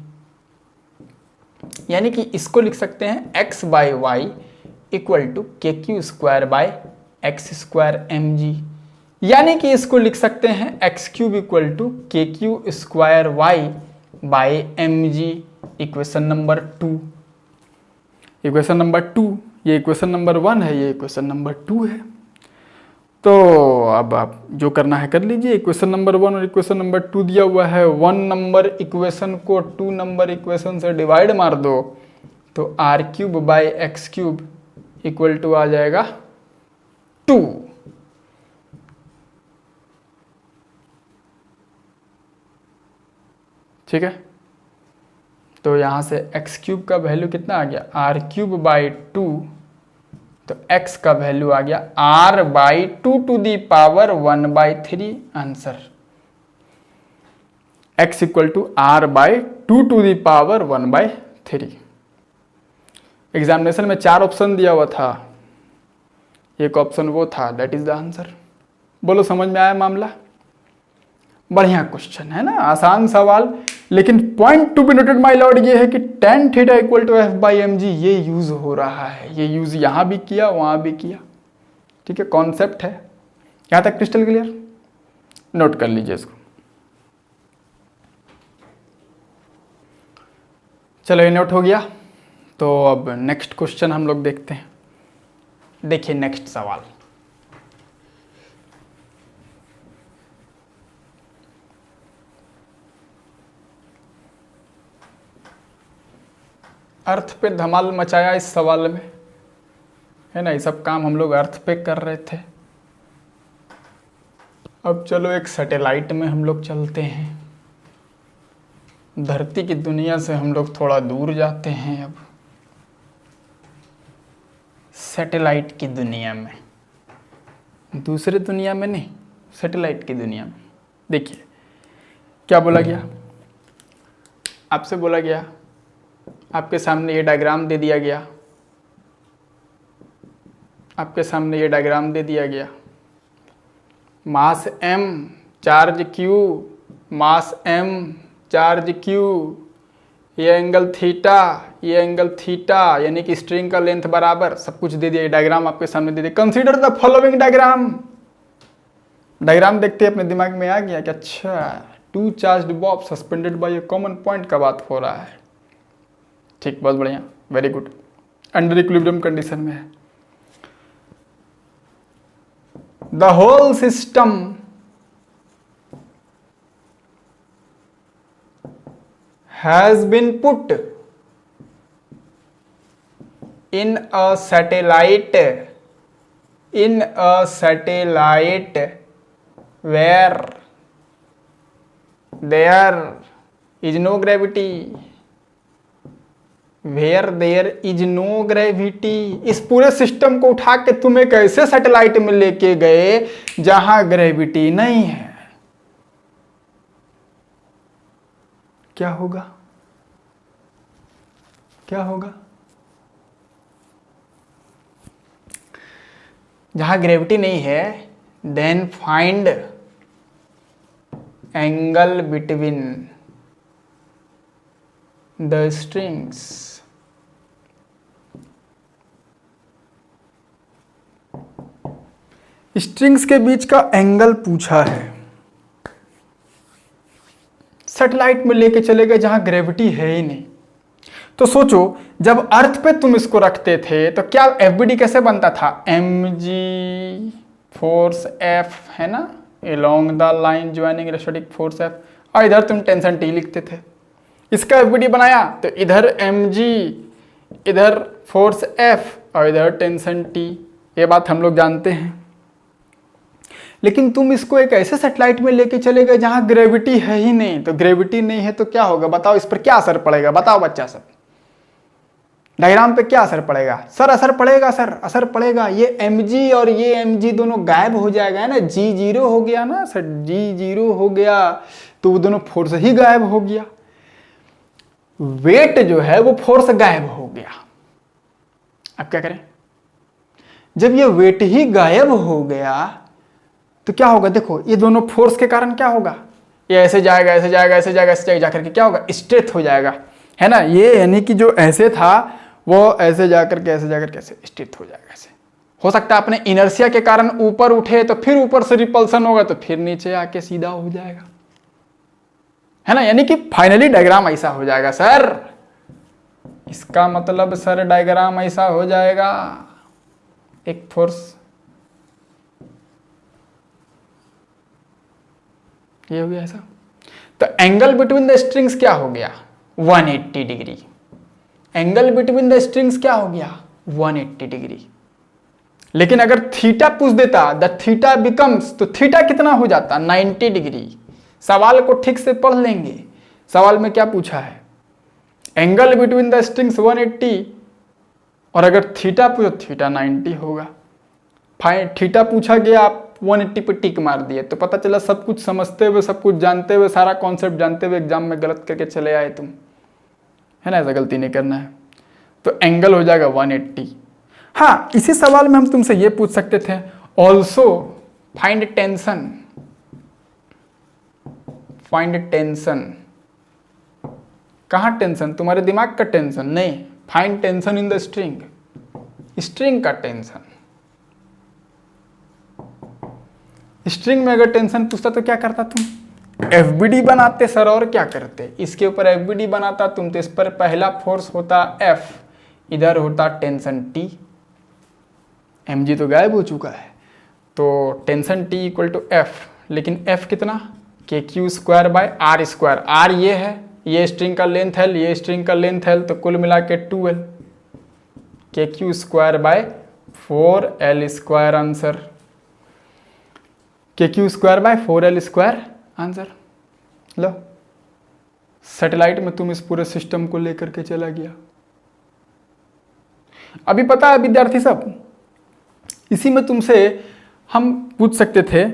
A: यानी कि इसको लिख सकते हैं X by Y equal to K Q square by X square M G. यानी कि इसको लिख सकते हैं X cube equal to K Q square Y by M G. Equation number 2, equation number 2, ये इक्वेशन नंबर 1 है, ये इक्वेशन नंबर 2 है। तो अब आप जो करना है कर लीजिए। इक्वेशन नंबर 1 और इक्वेशन नंबर 2 दिया हुआ है। 1 नंबर इक्वेशन को 2 नंबर इक्वेशन से डिवाइड मार दो तो R cube by X cube equal to आ जाएगा 2। ठीक है, तो यहां से एक्स क्यूब का वैल्यू कितना आ गया, आर क्यूब बाई 2, तो x का वैल्यू आ गया r by 2 to the power 1/3 answer. x equal to r by 2 to the power 1/3। Examination में 4 ऑप्शन दिया हुआ था, एक ऑप्शन वो था, दैट इज द आंसर। बोलो समझ में आया मामला? बढ़िया क्वेश्चन है ना, आसान सवाल। लेकिन point to be noted my lord ये है कि tan theta equal to F by M G ये यूज हो रहा है। ये यूज यहां भी किया वहां भी किया। ठीक है, कॉन्सेप्ट है। यहां तक क्रिस्टल क्लियर? नोट कर लीजिए इसको। चलो ये नोट हो गया। तो अब नेक्स्ट क्वेश्चन हम लोग देखते हैं। देखिए नेक्स्ट सवाल, अर्थ पे धमाल मचाया इस सवाल में, है ना। ये सब काम हम लोग अर्थ पे कर रहे थे। अब चलो एक सैटेलाइट में हम लोग चलते हैं। धरती की दुनिया से हम लोग थोड़ा दूर जाते हैं। अब सैटेलाइट की दुनिया में, दूसरे दुनिया में नहीं, सैटेलाइट की दुनिया में। देखिए क्या बोला गया, आपसे बोला गया, आपके सामने ये डायग्राम दे दिया गया, आपके सामने ये डायग्राम दे दिया गया। मास m, चार्ज q, मास m, चार्ज q, ये एंगल थीटा, ये एंगल थीटा, यानी कि स्ट्रिंग का लेंथ बराबर, सब कुछ दे दिया। ये डायग्राम आपके सामने दे दिया। Consider the following diagram. Diagram देखते अपने दिमाग में आ गया कि अच्छा, 2 charged bob suspended by a common point का बात हो रहा है। ठीक, बहुत बढ़िया, very good. Under equilibrium condition में है। The whole system has been put in a satellite, in a satellite where there is no gravity, where there is no gravity. इस पूरे सिस्टम को उठा के तुम एक ऐसे सैटेलाइट में लेके गए जहां ग्रेविटी नहीं है। क्या होगा, क्या होगा? जहां ग्रेविटी नहीं है, then find angle between the strings. Strings के बीच का एंगल पूछा है। सैटेलाइट में लेके चले गए जहां ग्रेविटी है ही नहीं। तो सोचो, जब अर्थ पे तुम इसको रखते थे तो क्या एफबीडी कैसे बनता था? mg फोर्स F, है ना, along the line joining electrostatic force F, और इधर तुम टेंशन T लिखते थे। इसका एफबीडी बनाया तो इधर mg, इधर फोर्स F और इधर टेंशन T। ये बात हम लोग जानते हैं। लेकिन तुम इसको एक ऐसे सैटेलाइट में लेके चले गए जहां ग्रेविटी है ही नहीं। तो ग्रेविटी नहीं है तो क्या होगा बताओ, इस पर क्या असर पड़ेगा? बताओ बच्चा सब, डायग्राम पे क्या असर पड़ेगा? सर असर पड़ेगा, सर असर पड़ेगा। ये mg और ये mg दोनों गायब हो जाएगा, है ना। g 0 हो गया ना सर, g 0 हो गया तो वो दोनों फोर्स ही गायब हो गया। वेट जो है वो फोर्स गायब हो गया। अब क्या करें? जब ये वेट ही गायब हो गया तो क्या होगा? देखो ये दोनों फोर्स के कारण क्या होगा, ये ऐसे जाएगा ऐसे जाएगा ऐसे जाएगा ऐसे जाएगा, जाकर के क्या होगा? स्ट्रेट हो जाएगा, है ना। ये यानी कि जो ऐसे था वो ऐसे जाकर के ऐसे जाकर के ऐसे स्ट्रेट हो जाएगा। ऐसे हो सकता है अपने इनर्शिया के कारण ऊपर उठे तो फिर ऊपर से रिपल्सन होगा तो फिर नीचे आके सीधा हो जाएगा, है ना। यानी कि फाइनली डायग्राम ऐसा हो जाएगा सर। इसका मतलब सर डायग्राम ऐसा हो जाएगा, एक फोर्स ये हो गया ऐसा। तो एंगल बिटवीन द स्ट्रिंग्स क्या हो गया? 180 degree. Angle between the strings क्या हो गया? 180 डिग्री। लेकिन अगर थीटा पूछ देता, द थीटा बिकम्स, तो थीटा कितना हो जाता? 90 डिग्री। सवाल को ठीक से पढ़ लेंगे। सवाल में क्या पूछा है? एंगल बिटवीन द स्ट्रिंग्स 180, और अगर थीटा पूछो थीटा 90 होगा। फाइन, थीटा पूछा गया, आप 180 पे टिक मार दिए, तो पता चला सब कुछ समझते हुए, सब कुछ जानते हुए, सारा कॉन्सेप्ट जानते हुए एग्जाम में गलत करके चले आए तुम, है ना। ऐसा गलती नहीं करना है। तो एंगल हो जाएगा 180। हाँ, इसी सवाल में हम तुमसे ये पूछ सकते थे, also find tension. Find tension, कहाँ टेंशन? तुम्हारे दिमाग का टेंशन नहीं, find tension in the string, string का टेंशन। स्ट्रिंग में अगर टेंशन पूछता तो क्या करता तुम? एफबीडी बनाते सर, और क्या करते? इसके ऊपर एफबीडी बनाता तुम, तो इस पर पहला फोर्स होता F, इधर होता टेंशन T। mg तो गायब हो चुका है, तो tension T equal to F, लेकिन F कितना? KQ square by R square. R ये है, ये स्ट्रिंग का लेंथ है, ये स्ट्रिंग का लेंथ है, तो कुल मिला के 2L। KQ square bye 4L square answer. KQ square bye 4L square answer. लो, सैटेलाइट में तुम इस पूरे सिस्टम को लेकर के चला गया। अभी पता है विद्यार्थी सब, इसी में तुमसे हम पूछ सकते थे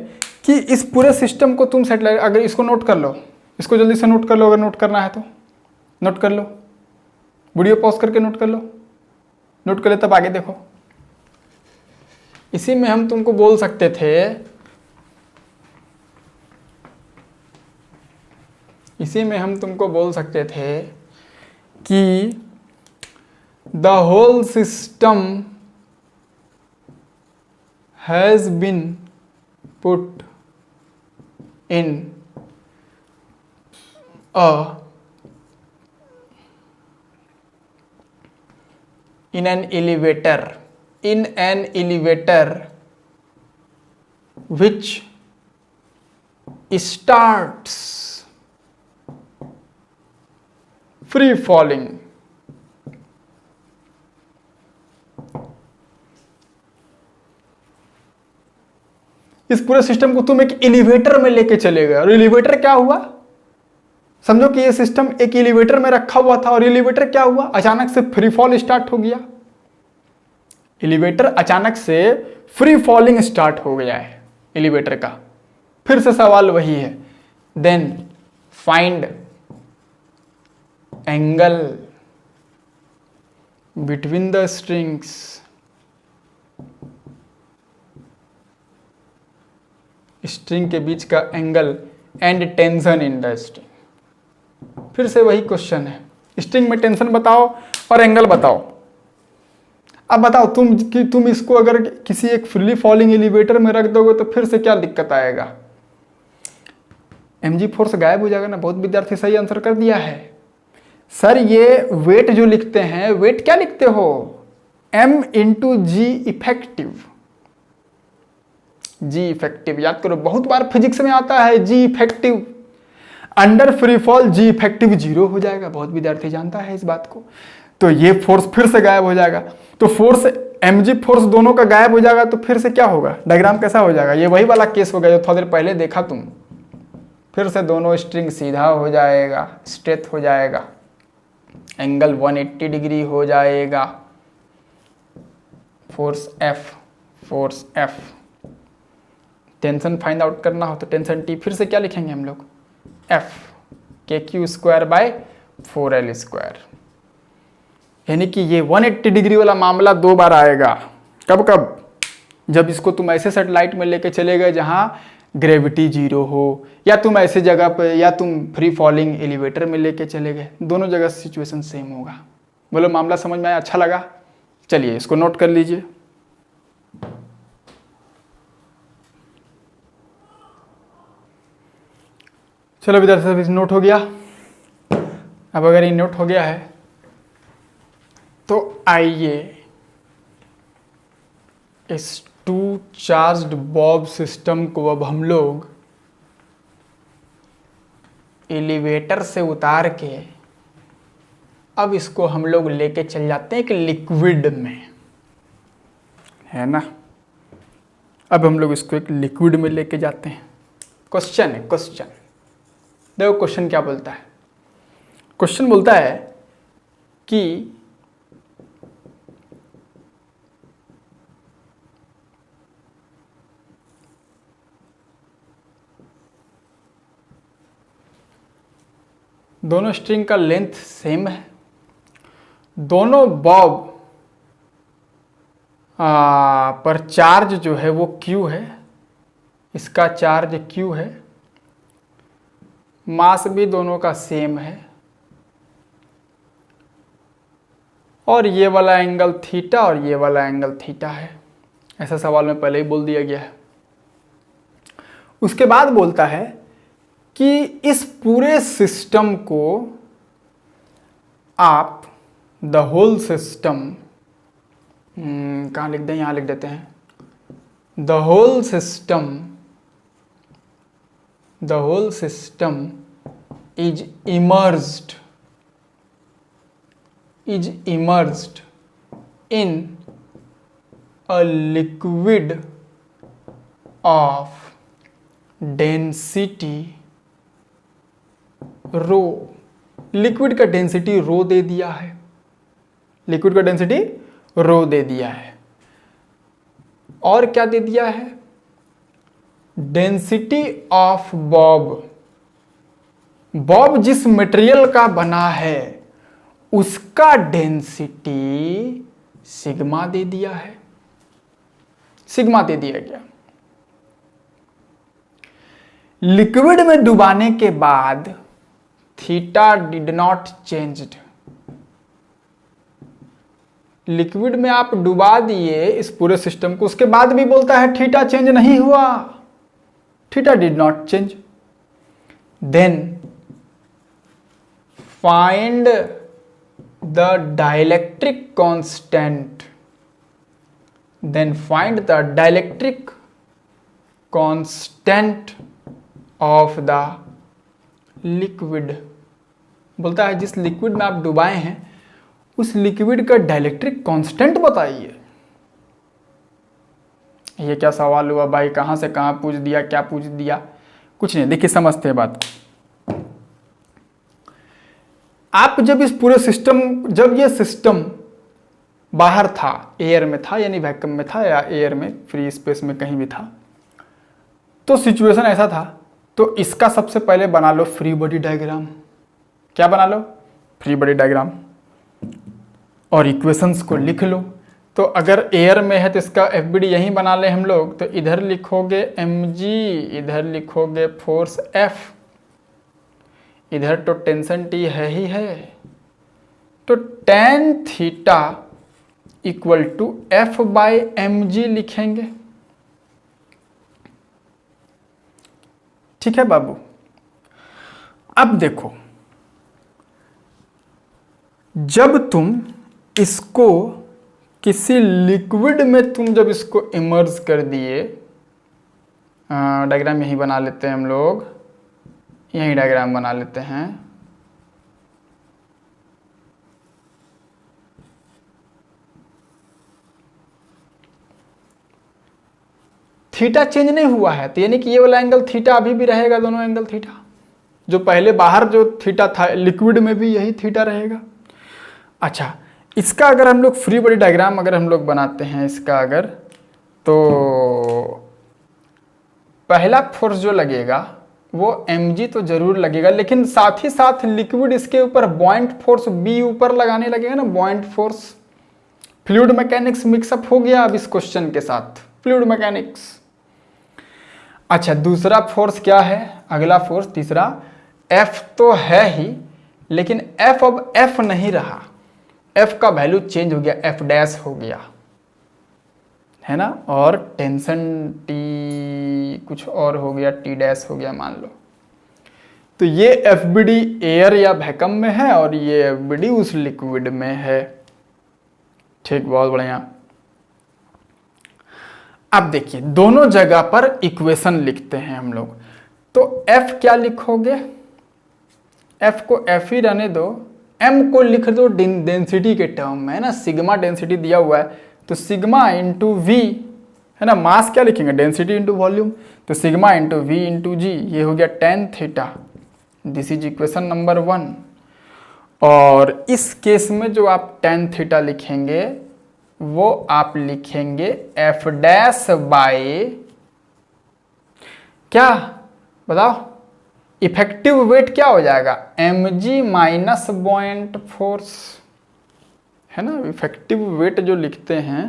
A: कि इस पूरे सिस्टम को तुम सैटेलाइट, अगर इसको नोट कर लो, इसको जल्दी से नोट कर लो, अगर नोट करना है तो नोट कर लो, वीडियो पॉज करके नोट कर लो, नोट कर ले तब आगे देखो। इसी में हम तुमको बोल सकते थे, इसी में हम तुमको बोल सकते थे कि the whole system has been put in an elevator which starts free falling इस पूरे सिस्टम को तुम एक एलिवेटर में लेके चले गए। और एलिवेटर क्या हुआ? समझो कि ये सिस्टम एक एलिवेटर में रखा हुआ था, और एलिवेटर क्या हुआ? अचानक से फ्री फॉल स्टार्ट हो गया। एलिवेटर अचानक से फ्री फॉलिंग स्टार्ट हो गया है एलिवेटर का। फिर से सवाल वही है, then find angle between the strings string के बीच का angle and tension in the string. फिर से वही क्वेश्चन है, स्ट्रिंग में टेंशन बताओ और एंगल बताओ। अब बताओ तुम कि तुम इसको अगर किसी एक फ्रीली फॉलिंग एलिवेटर में रख दोगे तो फिर से क्या दिक्कत आएगा? mg फोर्स गायब हो जाएगा ना। बहुत विद्यार्थी सही आंसर कर दिया है। सर ये वेट जो लिखते हैं, वेट क्या लिखते हो? m इंटू जी इफेक्टिव। जी इफेक्टिव याद करो, बहुत बार फिजिक्स में आता है जी इफेक्टिव। अंडर फ्री फॉल जी इफेक्टिव 0 हो जाएगा, बहुत विद्यार्थी जानता है इस बात को। तो ये फोर्स फिर से गायब हो जाएगा, तो फोर्स mg फोर्स दोनों का गायब हो जाएगा, तो फिर से क्या होगा? डायग्राम कैसा हो जाएगा? ये वही वाला केस हो गया जो थोड़ा देर पहले देखा तुम। फिर से दोनों स्ट्रिंग सीधा हो जाएगा, स्ट्रेट हो जाएगा, एंगल 180 डिग्री हो जाएगा, force F। Tension find out करना हो तो टेंशन T, फिर से क्या लिखेंगे हम लोग? F KQ square bye 4L square. यानी कि ये 180 डिग्री वाला मामला 2 बार आएगा। कब कब? जब इसको तुम ऐसे सेटेलाइट में लेके चले गए जहाँ ग्रेविटी जीरो हो, या तुम ऐसे जगह पे, या तुम फ्री फॉलिंग एलिवेटर में लेके चले गए, दोनों जगह सिचुएशन सेम होगा। बोलो मामला समझ में आया? अच्छा लगा? चलिए इसको नोट कर लीजिए। चलो विद्यार्थी सब नोट हो गया। अब अगर ये नोट हो गया है तो आइए इस टू चार्ज्ड बॉब सिस्टम को अब हम लोग एलिवेटर से उतार के अब इसको हम लोग लेके चल जाते हैं एक लिक्विड में, है ना। अब हम लोग इसको एक लिक्विड में लेके जाते हैं। क्वेश्चन है, क्वेश्चन देखो क्वेश्चन क्या बोलता है। क्वेश्चन बोलता है कि दोनों स्ट्रिंग का लेंथ सेम है, दोनों बॉब पर चार्ज जो है वो Q है, इसका चार्ज Q है, मास भी दोनों का सेम है, और ये वाला एंगल थीटा और ये वाला एंगल थीटा है। ऐसा सवाल में पहले ही बोल दिया गया है। उसके बाद बोलता है कि इस पूरे सिस्टम को आप द होल सिस्टम, कहाँ लिख दें, यहाँ लिख देते हैं, the whole system is immersed in a liquid of density rho। Liquid का डेंसिटी रो दे दिया है, लिक्विड का डेंसिटी रो दे दिया है, और क्या दे दिया है, डेंसिटी ऑफ बॉब, बॉब जिस मटेरियल का बना है उसका डेंसिटी सिग्मा दे दिया है, सिग्मा दे दिया गया। लिक्विड में डुबाने के बाद theta did not changed. Liquid में आप डुबा दिए इस पूरे सिस्टम को, उसके बाद भी बोलता है थीटा चेंज नहीं हुआ, theta did not change. Then find the dielectric constant, then find the dielectric constant of the liquid। बोलता है जिस लिक्विड में आप डुबाए हैं उस लिक्विड का डाइलेक्ट्रिक कांस्टेंट बताइए। ये क्या सवाल हुआ भाई, कहां से कहां पूछ दिया, क्या पूछ दिया, कुछ नहीं। देखिए समझते हैं बात को। आप जब इस पूरे सिस्टम, जब ये सिस्टम बाहर था, एयर में था, यानी वैक्यूम में था या एयर में फ्री स्पेस में कहीं भी था, तो सिचुएशन ऐसा था। तो इसका सबसे पहले बना लो फ्री बॉडी डायग्राम। क्या बना लो? फ्री बॉडी डायग्राम, और इक्वेशंस को लिख लो। तो अगर एयर में है तो इसका FBD यहीं बना ले हम लोग। तो इधर लिखोगे mg, इधर लिखोगे फोर्स F, इधर तो टेंशन T है ही है, तो tan theta equal to F by mg लिखेंगे। ठीक है बाबू। अब देखो, जब तुम इसको किसी लिक्विड में तुम जब इसको इमर्ज कर दिए, डायग्राम यहीं बना लेते हैं हम लोग, यही डायग्राम बना लेते हैं। थीटा चेंज नहीं हुआ है, तो यानी कि ये वाला एंगल थीटा अभी भी रहेगा, दोनों एंगल थीटा। जो पहले बाहर जो थीटा था लिक्विड में भी यही थीटा रहेगा। अच्छा, इसका अगर हम लोग फ्री बॉडी डायग्राम अगर हम लोग बनाते हैं इसका, अगर तो पहला फोर्स जो लगेगा वो mg तो जरूर लगेगा, लेकिन साथ ही साथ लिक्विड इसके ऊपर बॉइंट फोर्स b ऊपर लगाने लगेगा ना, buoyant force. Fluid mechanics mix up हो गया अब इस क्वेश्चन के साथ। Fluid mechanics. अच्छा, दूसरा फोर्स क्या है, अगला फोर्स तीसरा, F तो है ही, लेकिन F अब F नहीं रहा, F का वैल्यू चेंज हो गया, F डैश हो गया, है ना, और टेंशन T कुछ और हो गया, T डैश हो गया मान लो। तो ये FBD एयर या वैक्यूम में है और ये FBD उस लिक्विड में है। ठीक, बहुत बढ़िया। अब देखिए दोनों जगह पर इक्वेशन लिखते हैं हम लोग, तो F क्या लिखोगे, F को F ही रहने दो, M को लिख दो डेंसिटी के टर्म में, है ना, सिग्मा डेंसिटी दिया हुआ है, तो सिग्मा इंटू वी, है ना, मास क्या लिखेंगे, डेंसिटी इंटू वॉल्यूम, तो सिग्मा इंटू वी इंटू जी, ये हो गया tan theta. This is equation number 1। और इस केस में जो आप tan थीटा लिखेंगे वो आप लिखेंगे F डैश बाय क्या, बताओ, इफेक्टिव वेट क्या हो जाएगा, mg माइनस बॉयंट फोर्स, है ना, इफेक्टिव वेट जो लिखते हैं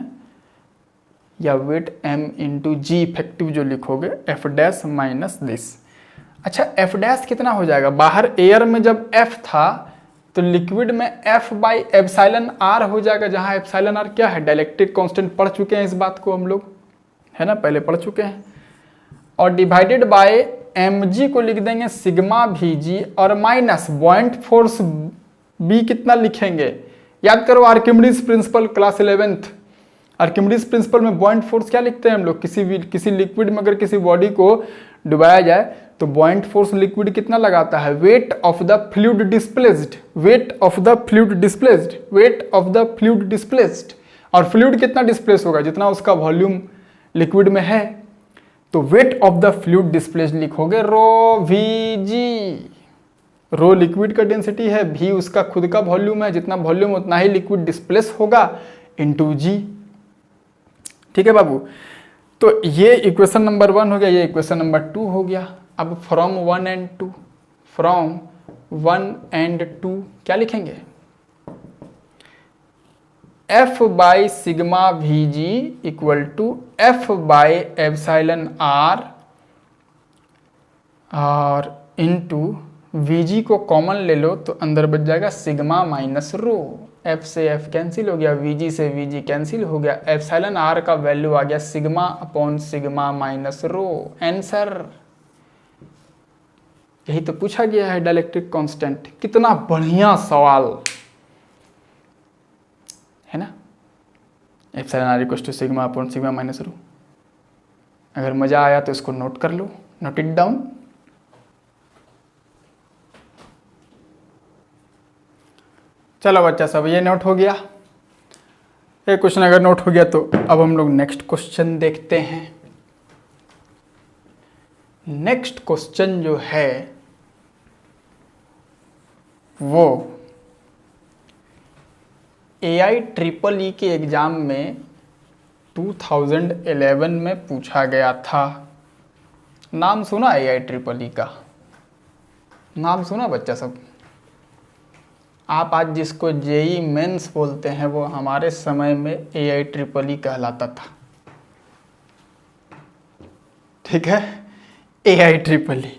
A: या वेट m इंटू जी इफेक्टिव जो लिखोगे, F डैश माइनस दिस। अच्छा, F डैश कितना हो जाएगा, बाहर एयर में जब F था तो लिक्विड में F बाई एप्सिलॉन आर हो जाएगा, जहां एप्सिलॉन आर क्या है, डाइलेक्ट्रिक कांस्टेंट, पढ़ चुके हैं इस बात को हम लोग, है ना, पहले पढ़ चुके हैं, और डिवाइडेड बाय mg को लिख देंगे सिग्मा vg और माइनस बॉयंट फोर्स b कितना लिखेंगे, याद करो Archimedes principal class 11th, Archimedes principal में बॉयंट फोर्स क्या लिखते हैं हम लोग, किसी लिक्विड में अगर किसी बॉडी को डुबाया जाए तो बॉयंट फोर्स लिक्विड कितना लगाता है, weight of the fluid displaced, weight of the fluid displaced, weight of the fluid displaced, और फ्लूइड कितना डिस्प्लेस होगा, जितना उसका वॉल्यूम लिक्विड में है, तो weight of the fluid displaced लिखोगे रो वीजी, रो लिक्विड का डेंसिटी है, भी उसका खुद का वॉल्यूम है, जितना वॉल्यूम उतना ही लिक्विड डिस्प्लेस होगा इनटू जी। ठीक है बाबू, तो ये इक्वेशन नंबर 1 हो गया, ये इक्वेशन नंबर 2 हो गया। अब फ्रॉम 1 एंड 2, फ्रॉम 1 एंड 2 क्या लिखेंगे, F by sigma V G equal to F by epsilon R और इनटू वी जी को कॉमन ले लो तो अंदर बच जाएगा सिग्मा माइनस रो, F से F कैंसिल हो गया, वी जी से वी जी कैंसिल हो गया, एप्सिलॉन आर का वैल्यू आ गया सिग्मा अपॉन सिग्मा माइनस रो। आंसर यही तो पूछा गया है, डाइलेक्ट्रिक कांस्टेंट। कितना बढ़िया सवाल है ना, epsilon R equals to sigma upon sigma minus rho. अगर मजा आया तो इसको नोट कर लो, नोट इट डाउन। चलो बच्चा सब, ये नोट हो गया, ये क्वेश्चन अगर नोट हो गया तो अब हम लोग नेक्स्ट क्वेश्चन देखते हैं। नेक्स्ट क्वेश्चन जो है वो AIEEE के एग्जाम में 2011 में पूछा गया था। नाम सुना AIEEE का, नाम सुना बच्चा सब? आप आज जिसको जेई मेंस बोलते हैं वो हमारे समय में AIEEE कहलाता था। ठीक है, AIEEE।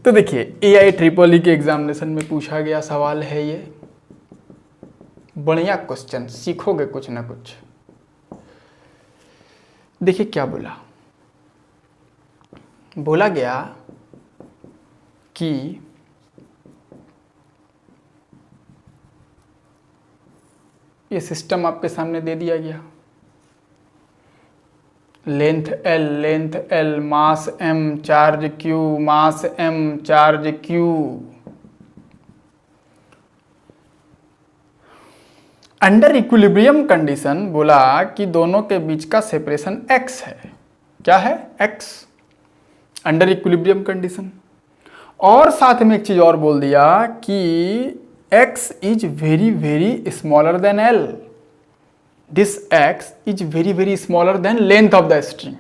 A: तो देखिए AIEEE के एग्जामिनेशन में पूछा गया सवाल है ये, बढ़िया क्वेश्चन, सीखोगे कुछ ना कुछ। देखिए क्या बोला गया कि ये सिस्टम आपके सामने दे दिया गया, लेंथ L, मास M, चार्ज Q, मास M, charge Q। Under equilibrium condition बोला कि दोनों के बीच का सेपरेशन x है। क्या है? x, under equilibrium condition. और साथ में एक चीज और बोल दिया कि x is very very smaller than L, this x is very very smaller than length of the string.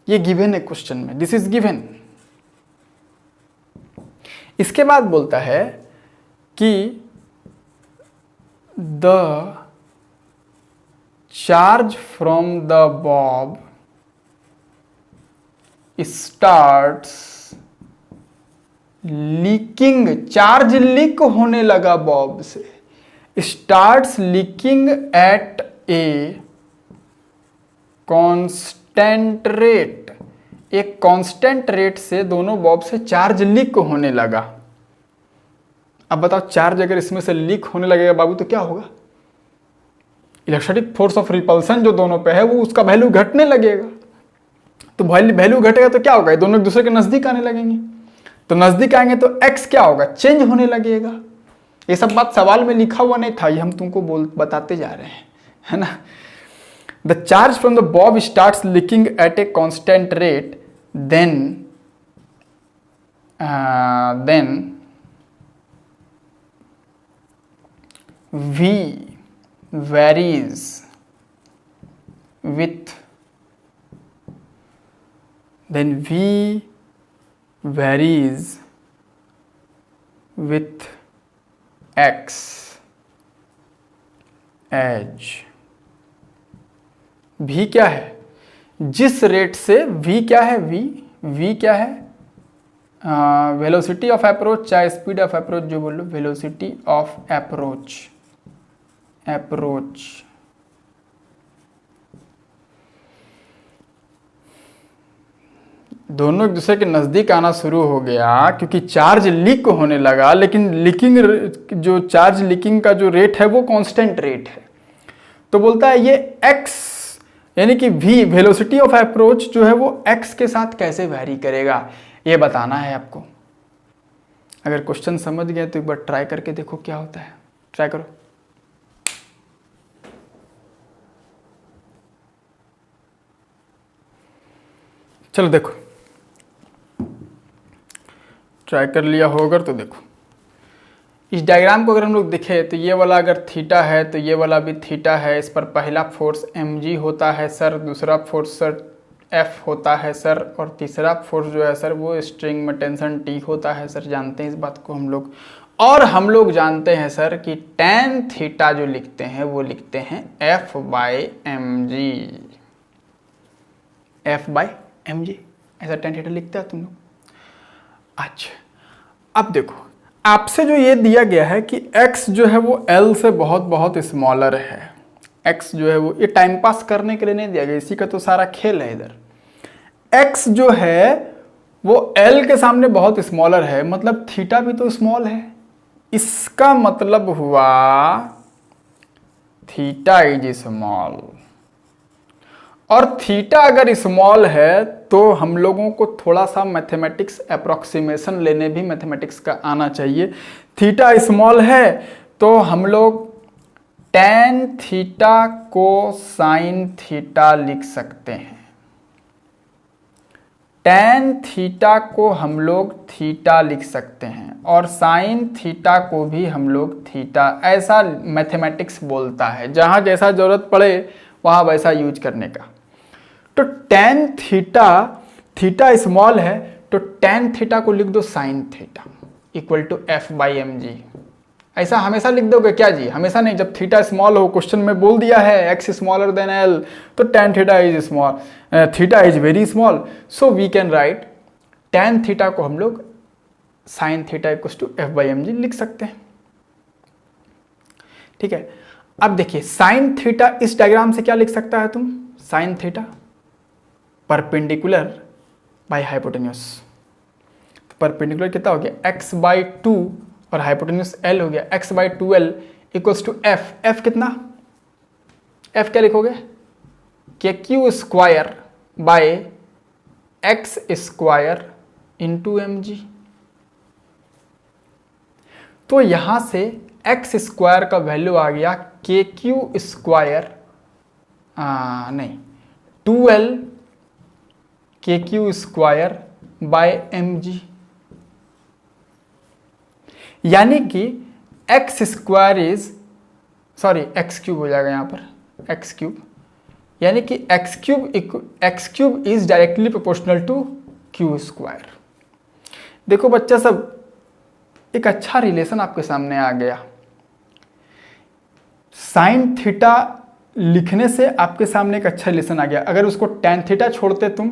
A: ये गिवन है क्वेश्चन में, दिस इज गिवन। इसके बाद बोलता है कि the charge from the bob starts leaking, charge leak होने लगा बॉब से, starts leaking at a constant rate, एक कांस्टेंट रेट से दोनों बॉब से चार्ज लीक होने लगा। अब बताओ, चार्ज अगर इसमें से लीक होने लगेगा बाबू तो क्या होगा? इलेक्ट्रोस्टैटिक फोर्स ऑफ रिपल्सन जो दोनों पे है वो उसका वैल्यू घटने लगेगा। तो वैल्यू घटेगा तो क्या होगा? ये दोनों एक दूसरे के नजदीक आने लगेंगे। तो नजदीक आएंगे तो x क्या होगा? चेंज होने लगेगा। ये सब बात सवाल में लिखा हुआ नहीं था, ये हम तुमको बताते जा रहे हैं, है ना। The charge from the bob starts leaking at a constant rate, then V varies with x as v क्या है? जिस रेट से v क्या है? v क्या है? वेलोसिटी ऑफ अप्रोच, चाहे स्पीड ऑफ अप्रोच जो बोलो, वेलोसिटी ऑफ अप्रोच दोनों एक दूसरे के नजदीक आना शुरू हो गया क्योंकि चार्ज लीक होने लगा, लेकिन लीकिंग जो चार्ज लीकिंग का जो रेट है वो कांस्टेंट रेट है। तो बोलता है ये x यानी कि v वेलोसिटी ऑफ अप्रोच जो है वो x के साथ कैसे वैरी करेगा, ये बताना है आपको। अगर क्वेश्चन समझ गए तो एक बार ट्राई करके देखो क्या होता है। ट्राई करो। चलो देखो, ट्राई कर लिया होगा तो देखो, इस डायग्राम को अगर हम लोग देखें तो ये वाला अगर थीटा है तो ये वाला भी थीटा है। इस पर पहला फोर्स mg होता है सर, दूसरा फोर्स सर F होता है सर, और तीसरा फोर्स जो है सर वो स्ट्रिंग में टेंशन T होता है सर। जानते हैं इस बात को हम लोग। और हम लोग जानते हैं सर कि tan थीटा जो लिखते हैं वो लिखते हैं F/mg, F/mg, ऐसा tan थीटा लिखते हैं तुम लोग। अच्छा, अब देखो, आपसे जो ये दिया गया है कि x जो है वो L से बहुत बहुत स्मॉलर है। x जो है वो, ये टाइम पास करने के लिए नहीं दिया गया, इसी का तो सारा खेल है इधर। x जो है वो L के सामने बहुत स्मॉलर है, मतलब थीटा भी तो स्मॉल है। इसका मतलब हुआ थीटा इज स्मॉल। और थीटा अगर स्मॉल है तो हम लोगों को थोड़ा सा मैथमेटिक्स अप्रोक्सीमेशन लेने भी मैथमेटिक्स का आना चाहिए। थीटा स्मॉल है तो हम लोग tan थीटा को sin थीटा लिख सकते हैं। tan थीटा को हम लोग थीटा लिख सकते हैं और sin थीटा को भी हम लोग थीटा, ऐसा मैथमेटिक्स बोलता है। जहां जैसा जरूरत पड़े वहां वैसा यूज करने का। तो tan थीटा स्मॉल है तो tan थीटा को लिख दो sin theta equal to F/mg। ऐसा हमेशा लिख दोगे क्या जी? हमेशा नहीं, जब थीटा स्मॉल हो, क्वेश्चन में बोल दिया है x स्मॉलर देन L, तो tan theta is small, theta is very small, so we can write tan theta को हम लोग sin theta equal to F/mg लिख सकते हैं। ठीक है, अब देखिए sin थीटा इस डायग्राम से क्या लिख सकता है तुम? sin theta perpendicular by hypotenuse. Perpendicular कितना हो गया? x/2 और हाइपोटेन्यूस L हो गया x/2L equals to F। F कितना? F क्या लिखोगे? KQ square by x square into mg। तो यहां से x स्क्वायर का वैल्यू आ गया KQ स्क्वायर, नहीं, 2L KQ square bye mg, यानी कि x square is, sorry x cube हो जाएगा यहाँ पर, x क्यूब, यानी कि x cube is directly proportional to q square. देखो बच्चा सब, एक अच्छा रिलेशन आपके सामने आ गया। साइन थीटा लिखने से आपके सामने एक अच्छा रिलेशन आ गया। अगर उसको tan थीटा छोड़ते तुम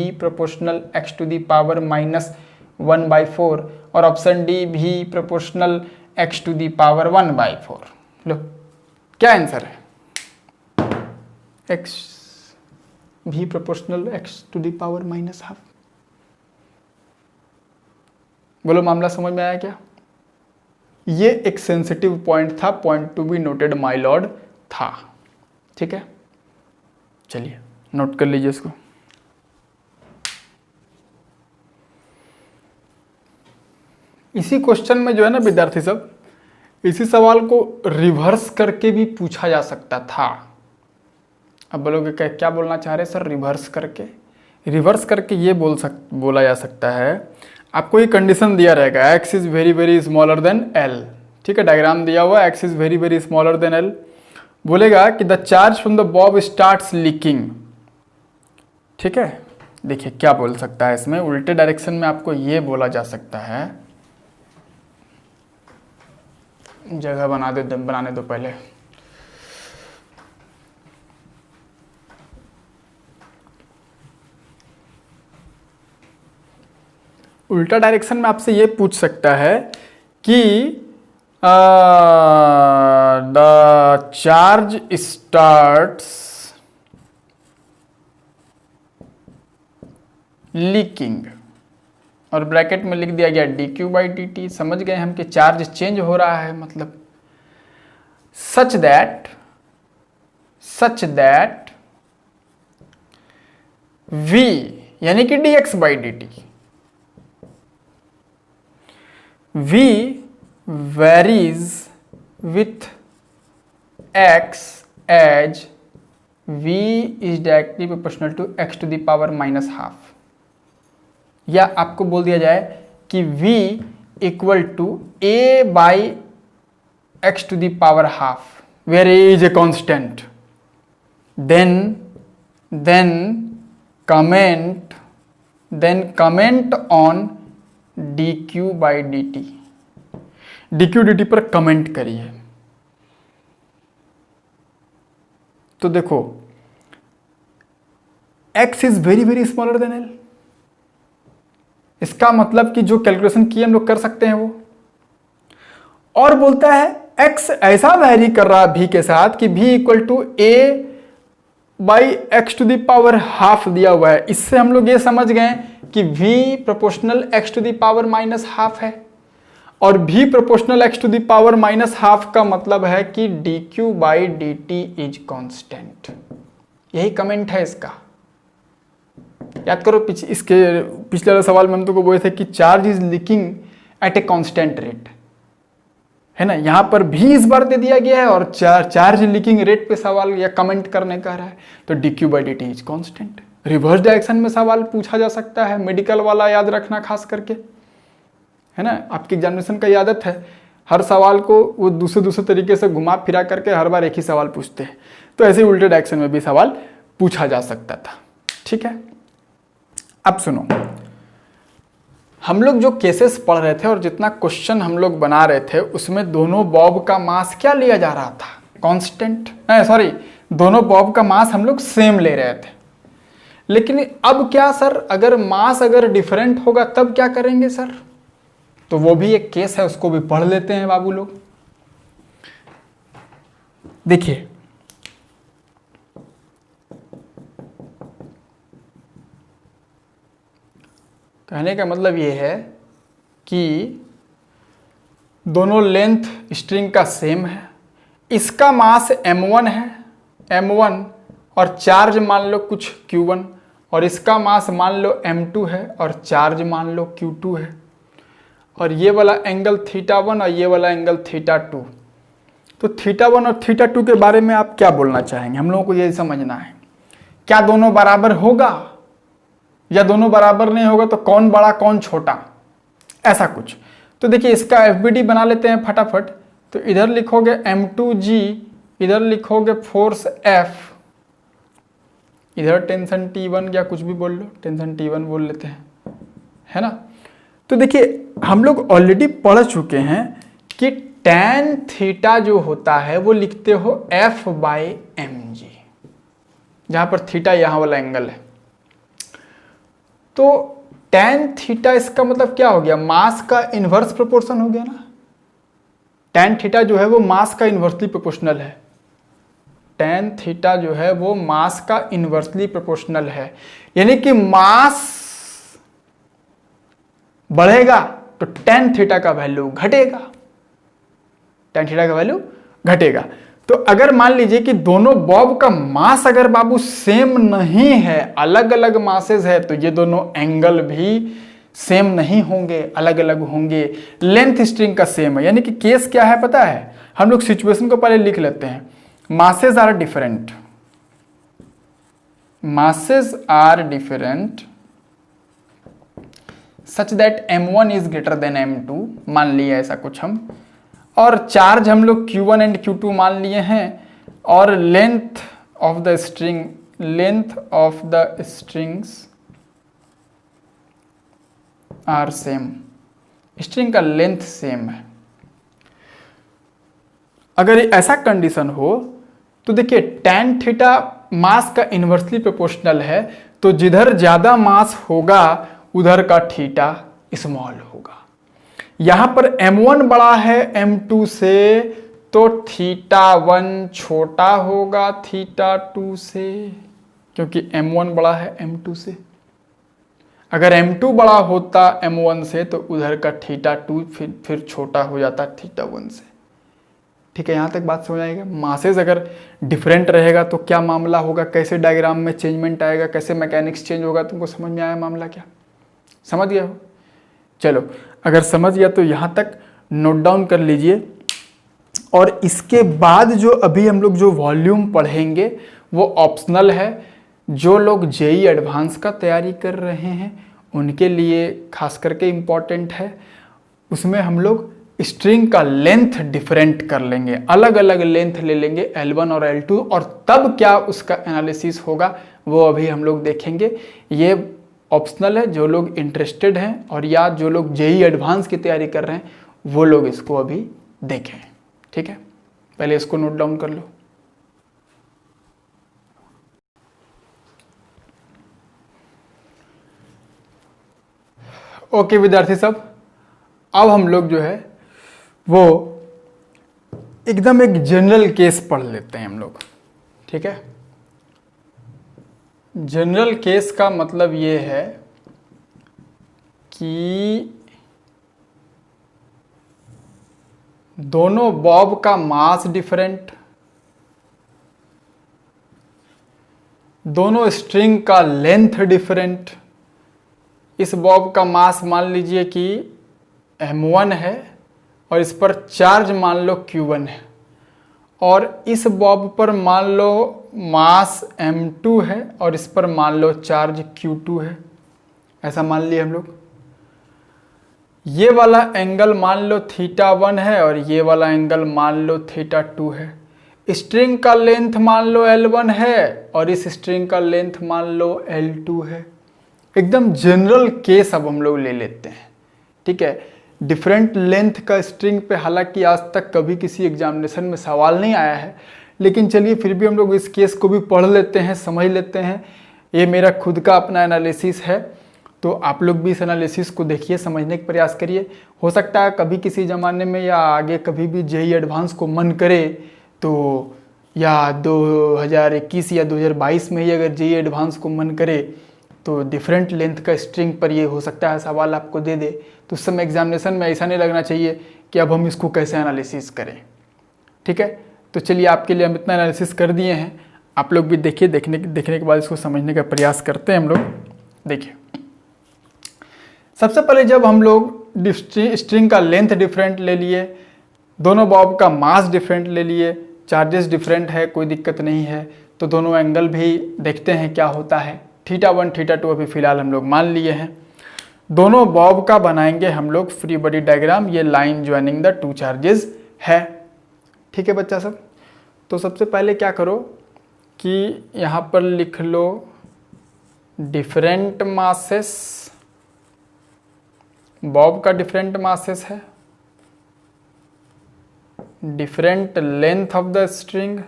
A: भी proportional x to the power -1/4 और ऑप्शन डी भी proportional x to the power 1/4। लो क्या आंसर है? x भी proportional x to the power -12। बोलो मामला समझ में आया क्या? ये एक सेंसिटिव पॉइंट था, point to be noted my lord था। ठीक है, चलिए नोट कर लीजिए इसको। इसी क्वेश्चन में जो है ना विद्यार्थी सब, इसी सवाल को रिवर्स करके भी पूछा जा सकता था। अब बोलोगे क्या बोलना चाह रहे सर रिवर्स करके? रिवर्स करके ये बोला जा सकता है, आपको ये कंडीशन दिया रहेगा x is very very smaller than l। ठीक है, डायग्राम दिया हुआ x is very very smaller than l। बोलेगा कि the charge from the bob starts leaking. ठीक है, देखिए क्या बोल सकता है इसमें, उल्टे डायरेक्शन में आपको ये बोला जा सकता है, जगह बनाने दो पहले। उल्टा डायरेक्शन में आपसे ये पूछ सकता है कि द चार्ज स्टार्ट्स लीकिंग और ब्रैकेट में लिख दिया गया dq/dt। समझ गए हम कि चार्ज चेंज हो रहा है, मतलब such that v यानी कि dx by dt, v varies with x as v is directly proportional to x to the power minus half, या आपको बोल दिया जाए कि v equal to a by x to the power half where a is a constant, then comment on dq by dt, dq dt पर कमेंट करिए। तो देखो x is very very smaller than l, इसका मतलब कि जो कैलकुलेशन किए हम लोग कर सकते हैं वो, और बोलता है x ऐसा वैरी कर रहा है v के साथ कि v equal to a by X to the power half दिया हुआ है। इससे हम लोग ये समझ गए कि v proportional x to the power minus half है, और v proportional x to the power minus half का मतलब है कि dq by dt is constant. यही कमेंट है इसका। याद करो इसके पिछले वाले सवाल में हम तुमको बोले थे कि charge is leaking at a constant rate, है ना। यहां पर भी इस बार दे दिया गया है और चार्ज लीकिंग रेट पे सवाल या कमेंट करने का रहा है, तो dq by dt is constant. Reverse direction में सवाल पूछा जा सकता है, मेडिकल वाला याद रखना खास करके, है ना। आपकी एग्जामिनेशन का आदत है हर सवाल को वो दूसरे तरीके से घुमा फिरा करके हर बार एक ही सवाल पूछते हैं, तो ऐसे उल्टे डायरेक्शन में भी सवाल पूछा जा सकता था। ठीक है, अब सुनो, हम लोग जो केसेस पढ़ रहे थे और जितना क्वेश्चन हम लोग बना रहे थे उसमें दोनों बॉब का मास क्या लिया जा रहा था, कांस्टेंट, सॉरी, दोनों बॉब का मास हम लोग सेम ले रहे थे। लेकिन अब क्या सर, अगर मास अगर डिफरेंट होगा तब क्या करेंगे सर? तो वो भी एक केस है, उसको भी पढ़ लेते हैं बाबू लोग। देखिए, कहने का मतलब ये है कि दोनों लेंथ स्ट्रिंग का सेम है, इसका मास m1 है, m1, और चार्ज मान लो कुछ q1, और इसका मास मान लो m2 है और चार्ज मान लो q2 है, और ये वाला एंगल θ1 और ये वाला एंगल θ2। तो θ1 और θ2 के बारे में आप क्या बोलना चाहेंगे? हम लोगों को ये समझना है, क्या दोनों बराबर होगा या दोनों बराबर नहीं होगा, तो कौन बड़ा कौन छोटा, ऐसा कुछ। तो देखिए, इसका FBD बना लेते हैं फटाफट। तो इधर लिखोगे m2g, इधर लिखोगे फोर्स F, इधर टेंशन T1 या कुछ भी बोल लो, टेंशन T1 बोल लेते हैं, है ना। तो देखिए, हम लोग ऑलरेडी पढ़ चुके हैं कि tan थीटा जो होता है वो लिखते हो F बाई mg, जहां पर थीटा यहां वाला एंगल है। तो tan थीटा इसका मतलब क्या हो गया, मास का इन्वर्स प्रोपोर्शन हो गया ना। tan थीटा जो है वो मास का इन्वर्सली प्रोपोर्शनल है, tan थीटा जो है वो मास का इन्वर्सली प्रोपोर्शनल है, यानी कि मास बढ़ेगा तो tan थीटा का वैल्यू घटेगा, tan थीटा का वैल्यू घटेगा। तो अगर मान लीजिए कि दोनों बॉब का मास अगर बाबू सेम नहीं है, अलग अलग मासेस है, तो ये दोनों एंगल भी सेम नहीं होंगे, अलग अलग होंगे। लेंथ स्ट्रिंग का सेम है, यानी कि केस क्या है पता है, हम लोग सिचुएशन को पहले लिख लेते हैं। Masses are different, masses are different such that m1 is greater than m2, मान लिया ऐसा कुछ हम, और चार्ज हम लोग q1 एंड q2 मान लिए हैं, और length of the strings are same, string का लेंथ सेम है। अगर ऐसा कंडीशन हो तो देखिए tan थीटा मास का इन्वर्सली प्रोपोर्शनल है, तो जिधर ज्यादा मास होगा उधर का थीटा स्मॉल होगा। यहां पर m1 बड़ा है m2 से, तो θ1 छोटा होगा θ2 से, क्योंकि m1 बड़ा है m2 से। अगर m2 बड़ा होता m1 से तो उधर का θ2 फिर छोटा हो जाता θ1 से। ठीक है, यहाँ तक बात समझ आएगा। मासेस अगर डिफरेंट रहेगा तो क्या मामला होगा, कैसे डायग्राम में चेंजमेंट आएगा, कैसे मैकेनिक्स चेंज होगा, तुमको समझ में आया मामला क्या? समझ गया हो? चलो, अगर समझ गया तो यहाँ तक नोट डाउन कर लीजिए। और इसके बाद जो अभी हम लोग जो वॉल्यूम पढ़ेंगे वो ऑप्शनल है। जो लोग जेई एडवांस का तैयारी कर रहे हैं उनके लिए खास करके इम्पॉर्टेंट है। उसमें हम लोग स्ट्रिंग का लेंथ डिफरेंट कर लेंगे, अलग अलग लेंथ ले लेंगे L1 और L2, और तब क्या उसका एनालिसिस होगा वो अभी हम लोग देखेंगे। ये ऑप्शनल है, जो लोग इंटरेस्टेड हैं और या जो लोग जेई एडवांस की तैयारी कर रहे हैं वो लोग इसको अभी देखें। ठीक है, पहले इसको नोट डाउन कर लो। ओके विद्यार्थी सब, अब हम लोग जो है वो एकदम एक जनरल केस पढ़ लेते हैं हम लोग। ठीक है, जनरल केस का मतलब ये है कि दोनों बॉब का मास डिफरेंट, दोनों स्ट्रिंग का लेंथ डिफरेंट। इस बॉब का मास मान लीजिए कि m1 है और इस पर चार्ज मान लो q1 है, और इस बॉब पर मान लो मास m2 है और इस पर मान लो चार्ज q2 है। ऐसा मान लिए हम लोग। ये वाला एंगल मान लो θ1 है और ये वाला एंगल मान लो θ2 है। स्ट्रिंग का लेंथ मान लो L1 है और इस स्ट्रिंग का लेंथ मान लो L2 है। एकदम जनरल केस अब हम लोग ले लेते हैं। ठीक है, डिफरेंट लेंथ का स्ट्रिंग पे हालांकि आज तक कभी किसी एग्जामिनेशन में सवाल नहीं आया है, लेकिन चलिए फिर भी हम लोग इस केस को भी पढ़ लेते हैं, समझ लेते हैं। ये मेरा खुद का अपना एनालिसिस है, तो आप लोग भी इस एनालिसिस को देखिए, समझने का प्रयास करिए। हो सकता है कभी किसी ज़माने में या आगे कभी भी जेई एडवांस को मन करे तो, या 2021 या 2022 में ही अगर जेई एडवांस को मन करे तो डिफरेंट लेंथ का स्ट्रिंग पर ये हो सकता है सवाल आपको दे दे। तो उस समय एग्जामिनेशन में ऐसा नहीं लगना चाहिए कि अब हम इसको कैसे एनालिसिस करें। ठीक है, तो चलिए आपके लिए हम इतना एनालिसिस कर दिए हैं, आप लोग भी देखिए। देखने के बाद इसको समझने का प्रयास करते हैं हम लोग। देखिए, सबसे पहले जब हम लोग स्ट्रिंग का लेंथ डिफरेंट ले लिए, दोनों बॉब का मास डिफरेंट ले लिए, चार्जेस डिफरेंट है, कोई दिक्कत नहीं है, तो दोनों एंगल भी देखते हैं क्या होता है। θ1 θ2 अभी फिलहाल हम लोग मान लिए हैं। दोनों बॉब का बनाएंगे हम लोग फ्री बॉडी डायग्राम। ये line joining the two charges है। ठीक है बच्चा सब, तो सबसे पहले क्या करो कि यहाँ पर लिख लो डिफरेंट मासेस। बॉब का डिफरेंट मासेस है, different length of the string,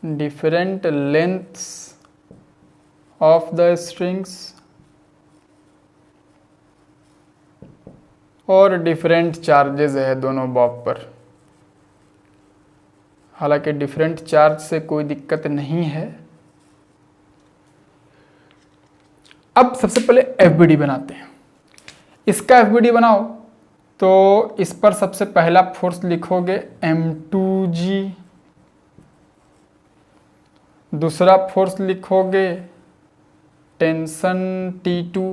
A: different lengths of the strings, और डिफरेंट चार्जेस है दोनों बॉब पर। हालांकि डिफरेंट चार्ज से कोई दिक्कत नहीं है। अब सबसे पहले FBD बनाते हैं। इसका FBD बनाओ तो इस पर सबसे पहला फोर्स लिखोगे M2G, दूसरा फोर्स लिखोगे टेंशन T2,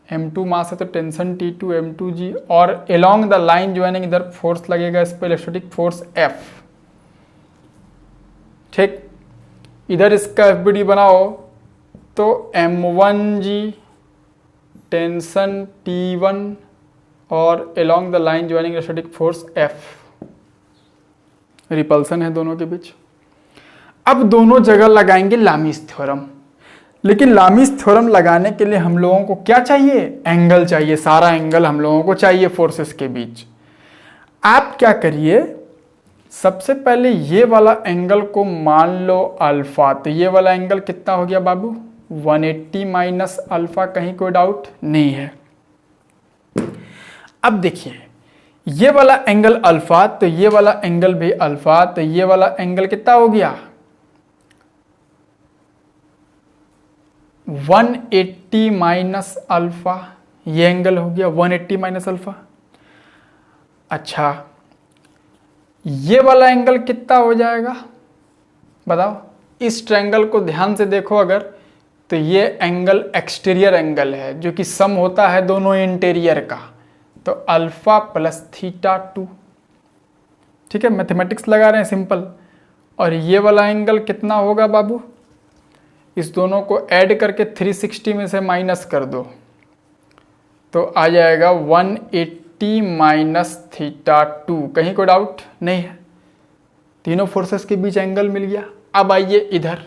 A: M2 मास है तो टेंशन T2 M2G, और अलोंग द लाइन ज्वाइनिंग इधर फोर्स लगेगा इस पर इलेक्ट्रोस्टैटिक फोर्स F। ठीक, इधर इसका FBD बनाओ तो M1G टेंशन T1 और along the line joining electrostatic force F। Repulsion है दोनों के बीच। अब दोनों जगह लगाएंगे लामीस थ्योरम, लेकिन लामीस थ्योरम लगाने के लिए हम लोगों को क्या चाहिए? एंगल चाहिए। सारा एंगल हम लोगों को चाहिए फोर्सेस के बीच। आप क्या करिए, सबसे पहले ये वाला एंगल को मान लो अल्फा। तो ये वाला एंगल कितना हो गया बाबू? 180 माइनस अल्फा। कहीं कोई डाउट नहीं है। अब देखिए, ये वाला एंगल अल्फा, तो ये वाला एंगल भी अल्फा, तो ये वाला एंगल कितना हो गया? 180 माइनस अल्फा। ये एंगल हो गया 180 माइनस अल्फा। अच्छा, ये वाला एंगल कितना हो जाएगा बताओ। इस ट्रायंगल को ध्यान से देखो अगर, तो ये एंगल एक्सटीरियर एंगल है जो कि सम होता है दोनों इंटीरियर का, तो अल्फा प्लस थीटा 2। ठीक है, मैथमेटिक्स लगा रहे हैं सिंपल। और ये वाला एंगल कितना होगा बाबू, इस दोनों को ऐड करके 360 में से माइनस कर दो तो आ जाएगा 180 माइनस थीटा 2। कहीं कोई डाउट नहीं है, तीनों फोर्सेस के बीच एंगल मिल गया। अब आइए इधर,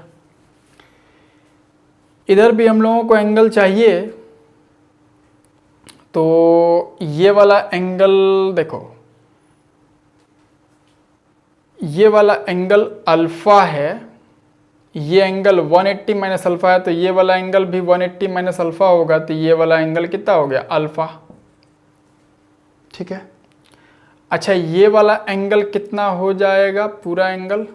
A: इधर भी हम लोगों को एंगल चाहिए, तो ये वाला एंगल देखो, ये वाला एंगल अल्फा है, ये एंगल 180 माइनस अल्फा है, तो ये वाला एंगल भी 180 माइनस अल्फा होगा, तो ये वाला एंगल कितना हो गया अल्फा। ठीक है, अच्छा ये वाला एंगल कितना हो जाएगा, पूरा एंगल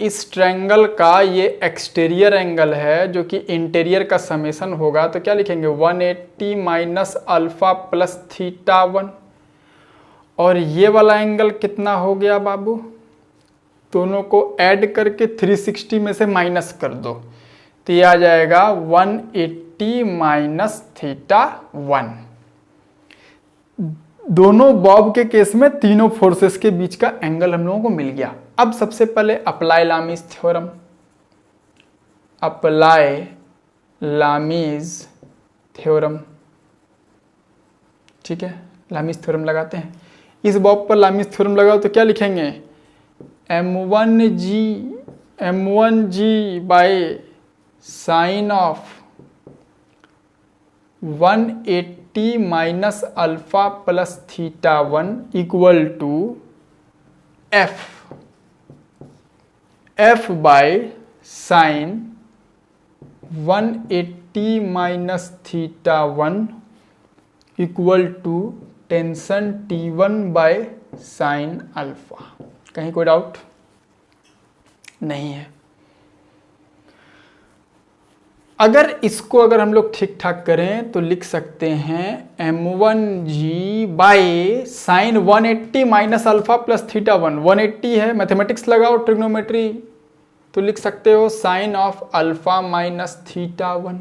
A: इस ट्रायंगल का ये एक्सटीरियर एंगल है जो कि इंटीरियर का समेशन होगा, तो क्या लिखेंगे 180 माइनस अल्फा प्लस थीटा 1। और ये वाला एंगल कितना हो गया बाबू, दोनों को ऐड करके 360 में से माइनस कर दो तो ये आ जाएगा 180 माइनस थीटा 1। दोनों बॉब के केस में तीनों फोर्सेस के बीच का एंगल हम लोगों को मिल गया। अब सबसे पहले apply Lami's theorem, apply Lami's theorem. ठीक है, लामीज थ्योरम लगाते हैं। इस बॉब पर लामीज थ्योरम लगाओ तो क्या लिखेंगे, m1g by sine of 180 minus alpha plus theta 1 equal to f by sine 180 minus theta 1 equal to tension T1 by sine alpha. कहीं कोई डाउट नहीं है। अगर इसको अगर हम लोग ठीक ठाक करें तो लिख सकते हैं m1g by sine 180 minus alpha plus theta 1। 180 है, मैथमेटिक्स लगाओ ट्रिग्नोमेट्री, तो लिख सकते हो sine of alpha minus theta 1।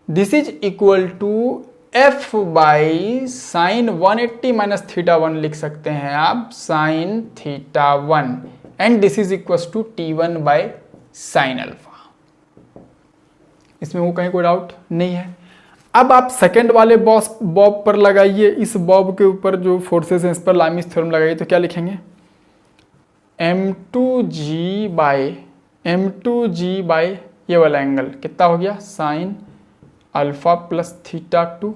A: This is equal to f by sine 180 minus theta 1 लिख सकते हैं आप sine theta 1 and this is equal to T1 by sine alpha. इसमें वो कहीं कोई डाउट नहीं है। अब आप सेकंड वाले बॉब पर लगाइए, इस बॉब के ऊपर जो फोर्सेस हैं इस पर लामीज थ्योरम लगाइए तो क्या लिखेंगे m2g बाय ये वाला एंगल कितना हो गया sine alpha plus theta 2।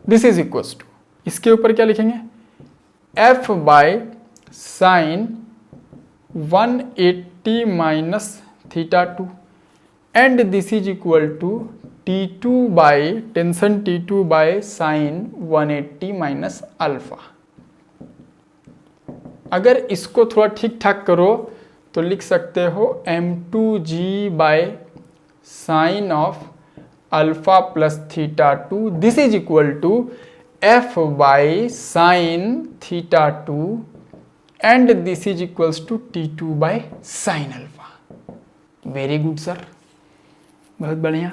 A: This is equal to, इसके ऊपर क्या लिखेंगे f by sine 180 minus theta 2 and this is equal to T2 by tension T2 by sine 180 minus alpha. अगर इसको थोड़ा ठीक ठाक करो तो लिख सकते हो m2g by sine of alpha plus theta 2 this is equal to f by sine theta 2 and this is equals to T2 by sine alpha. Very good sir, बहुत बढ़िया।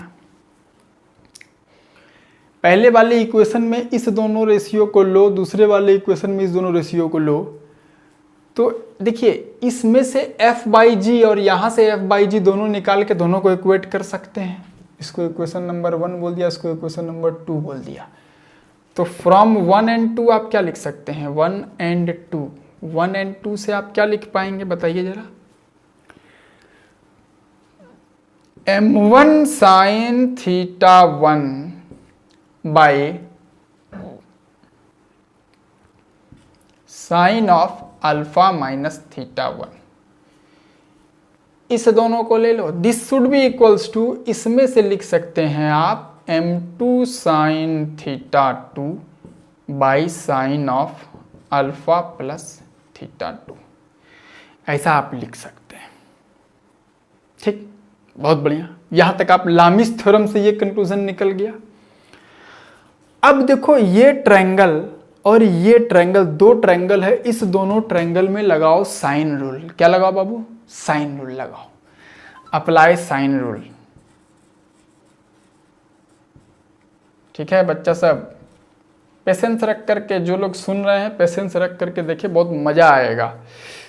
A: पहले वाले इक्वेशन में इस दोनों रेशियो को लो, दूसरे वाले इक्वेशन में इस दोनों रेशियो को लो, तो देखिए इसमें से f बाई जी और यहाँ से f बाई जी दोनों निकाल के दोनों को इक्वेट कर सकते हैं। इसको इक्वेशन नंबर 1 बोल दिया, इसको इक्वेशन नंबर 2 बोल दिया। तो फ्रॉम 1 एंड 2 आप क्या लिख सकते हैं 1 एंड 2। 1 एंड 2 से आप क्या लिख पाएंगे बताइए जरा, m1 sine theta 1 by sine of alpha minus theta 1। इस दोनों को ले लो, this should be equals to, इसमें से लिख सकते हैं आप m2 sine theta 2 by sine of alpha plus theta 2। ऐसा आप लिख सकते हैं। ठीक, बहुत बढ़िया। यहां तक आप लामीज थ्योरम से ये कंक्लूजन निकल गया। अब देखो ये ट्रायंगल और ये ट्रायंगल, दो ट्रायंगल है, इस दोनों ट्रायंगल में लगाओ साइन रूल। क्या लगाओ बाबू? साइन रूल लगाओ। Apply sine rule. ठीक है बच्चा सब, पेशेंस रख करके, जो लोग सुन रहे हैं पेशेंस रख करके देखिए, बहुत मजा आएगा।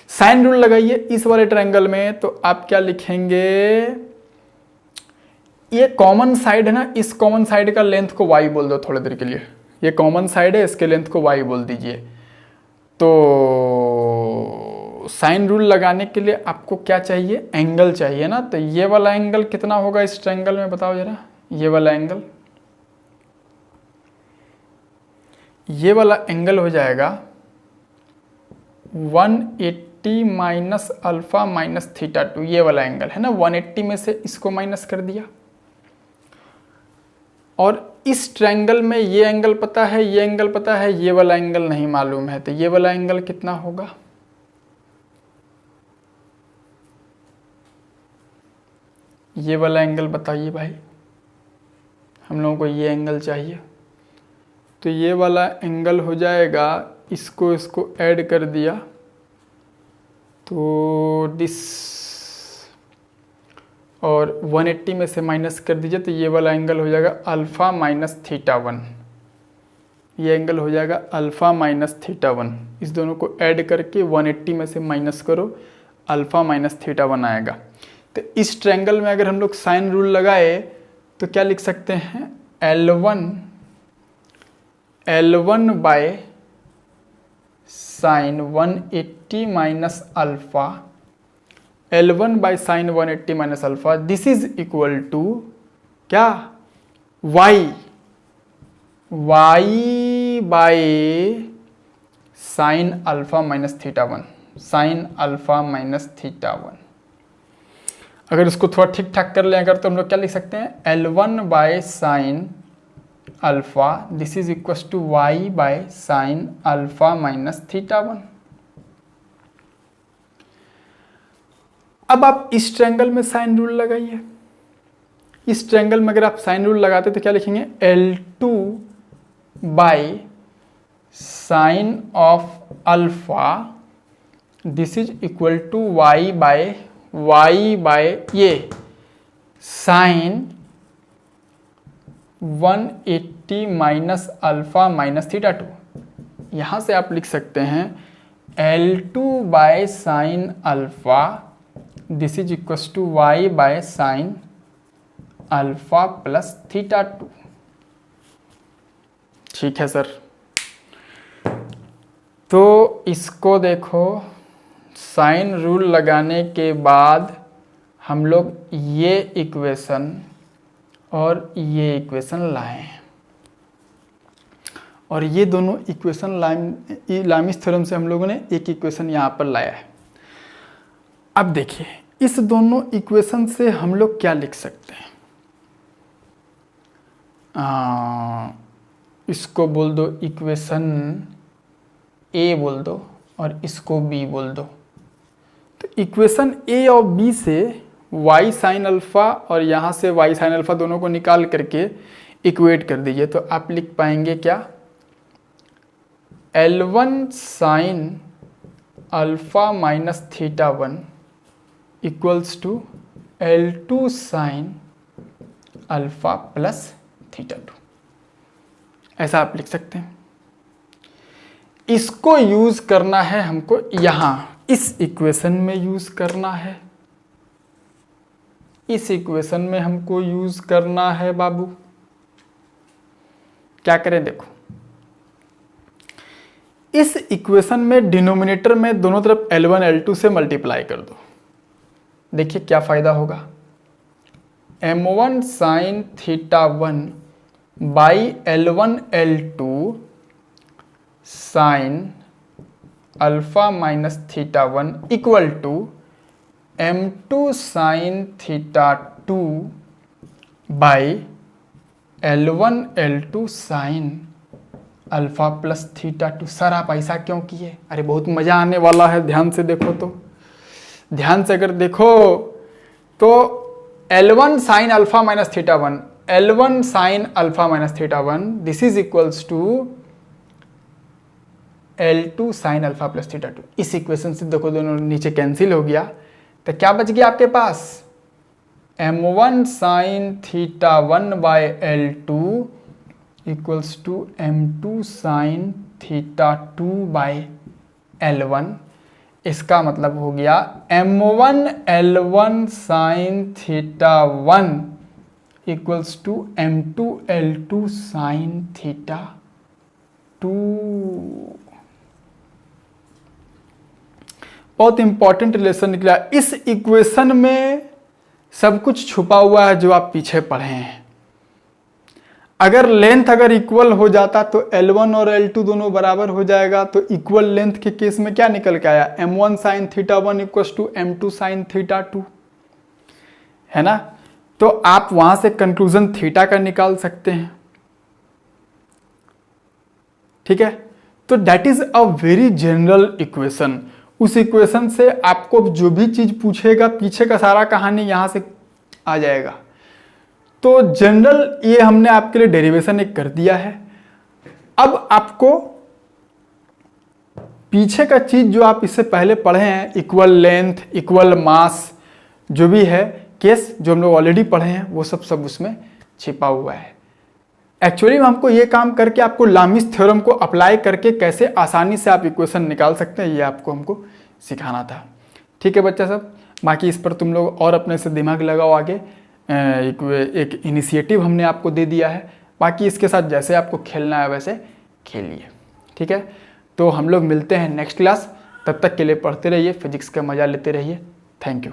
A: साइन रूल लगाइए इस वाले ट्रायंगल में, तो आप क्या लिखेंगे? ये कॉमन साइड है ना, इस कॉमन साइड का लेंथ को y बोल दो थोड़ी देर के लिए। ये कॉमन साइड है, इसके लेंथ को y बोल दीजिए। तो साइन रूल लगाने के लिए आपको क्या चाहिए? एंगल चाहिए ना। तो ये वाला एंगल कितना होगा इस ट्रायंगल में, बताओ जरा। ये वाला एंगल, ये वाला एंगल हो जाएगा 180 माइनस अल्फा माइनस थीटा 2। ये वाला एंगल है ना, 180 में से इसको माइनस कर दिया। और इस ट्रायंगल में ये एंगल पता है, ये एंगल पता है, ये वाला एंगल नहीं मालूम है। तो ये वाला एंगल कितना होगा? ये वाला एंगल बताइए भाई, हम लोगों को ये एंगल चाहिए। तो ये वाला एंगल हो जाएगा, इसको ऐड कर दिया तो दिस, और 180 में से माइनस कर दीजिए तो ये वाला एंगल हो जाएगा अल्फ़ा माइनस थीटा 1। ये एंगल हो जाएगा अल्फ़ा माइनस थीटा 1। इस दोनों को ऐड करके 180 में से माइनस करो, अल्फ़ा माइनस थीटा 1 आएगा। तो इस ट्रायंगल में अगर हम लोग साइन रूल लगाए तो क्या लिख सकते हैं? L1 by sine 180 minus alpha, L1 by sine 180 minus alpha, this is equal to क्या? y by sine alpha minus theta 1, sine alpha minus theta 1। अगर इसको थोड़ा ठीक ठाक कर लें अगर, तो हम लोग क्या लिख सकते हैं? L1 by sine alpha, this is equal to y by sine alpha minus theta 1। अब आप इस ट्रायंगल में साइन रूल लगाइए। इस ट्रायंगल में अगर आप साइन रूल लगाते तो क्या लिखेंगे? L2 by sine of alpha, this is equal to y by ये sine 180 minus alpha minus theta 2। यहां से आप लिख सकते हैं L2 by sine alpha, this is equal to y by sine alpha plus theta 2। ठीक है सर। तो इसको देखो, साइन रूल लगाने के बाद हम लोग ये इक्वेशन और ये इक्वेशन लाए, और ये दोनों इक्वेशन लामिस थ्योरम से हम लोगों ने एक इक्वेशन यहाँ पर लाया है। अब देखिए, इस दोनों इक्वेशन से हम लोग क्या लिख सकते हैं? इसको बोल दो इक्वेशन ए बोल दो, और इसको बी बोल दो। तो इक्वेशन ए और बी से y साइन अल्फ़ा और यहाँ से y साइन अल्फ़ा दोनों को निकाल करके इक्वेट कर दीजिए, तो आप लिख पाएंगे क्या? L1 sine alpha minus theta 1 equals to L2 sine alpha plus theta 2। ऐसा आप लिख सकते हैं। इसको यूज करना है हमको, यहां इस इक्वेशन में यूज करना है, इस इक्वेशन में हमको यूज करना है बाबू। क्या करें? देखो, इस इक्वेशन में डिनोमिनेटर में दोनों तरफ L1 L2 से मल्टीप्लाई कर दो। देखिए क्या फायदा होगा? M1 sine theta 1 by L1 L2 sine alpha minus theta 1 equal to M2 sine theta 2 by L1 L2 sine alpha plus theta 2। Sir आप ऐसा क्यों किए? अरे बहुत मजा आने वाला है, ध्यान से देखो। तो ध्यान से अगर देखो तो L1 sine alpha minus theta 1, L1 sine alpha minus theta 1, this is equals to L2 sine alpha plus theta 2। इस इक्वेशन से देखो दोनों नीचे कैंसिल हो गया, तो क्या बच गया आपके पास, m1 sine theta 1 by L2 equals to m2 sine theta 2 by L1। इसका मतलब हो गया m1 L1 sine theta 1 equals to m2 L2 sine theta 2। बहुत इंपॉर्टेंट रिलेशन निकला। इस इक्वेशन में सब कुछ छुपा हुआ है जो आप पीछे पढ़े हैं। अगर लेंथ अगर इक्वल हो जाता तो L1 और L2 दोनों बराबर हो जाएगा, तो इक्वल लेंथ के केस में क्या निकल के आया, m1 sine theta 1 equals to m2 sine theta 2, है ना। तो आप वहां से कंक्लूजन थीटा का निकाल सकते हैं, ठीक है। तो that is a very general equation. उस इक्वेशन से आपको जो भी चीज पूछेगा पीछे का सारा कहानी यहां से आ जाएगा। तो जनरल ये हमने आपके लिए डेरिवेशन एक कर दिया है। अब आपको पीछे का चीज जो आप इससे पहले पढ़े हैं, इक्वल लेंथ, इक्वल मास, जो भी है केस जो हम लोग ऑलरेडी पढ़े हैं, वो सब उसमें छिपा हुआ है। एक्चुअली में हमको ये काम करके आपको लामिस थ्योरम को अप्लाई करके कैसे आसानी से आप इक्वेशन निकाल सकते हैं, ये आपको हमको सिखाना था। ठीक है बच्चा सब, बाकी इस पर तुम लोग और अपने से दिमाग लगाओ आगे। एक इनिशिएटिव हमने आपको दे दिया है, बाकी इसके साथ जैसे आपको खेलना है वैसे खेलिए, ठीक है। तो हम लोग मिलते हैं नेक्स्ट क्लास, तब तक के लिए पढ़ते रहिए, फिजिक्स का मजा लेते रहिए। Thank you.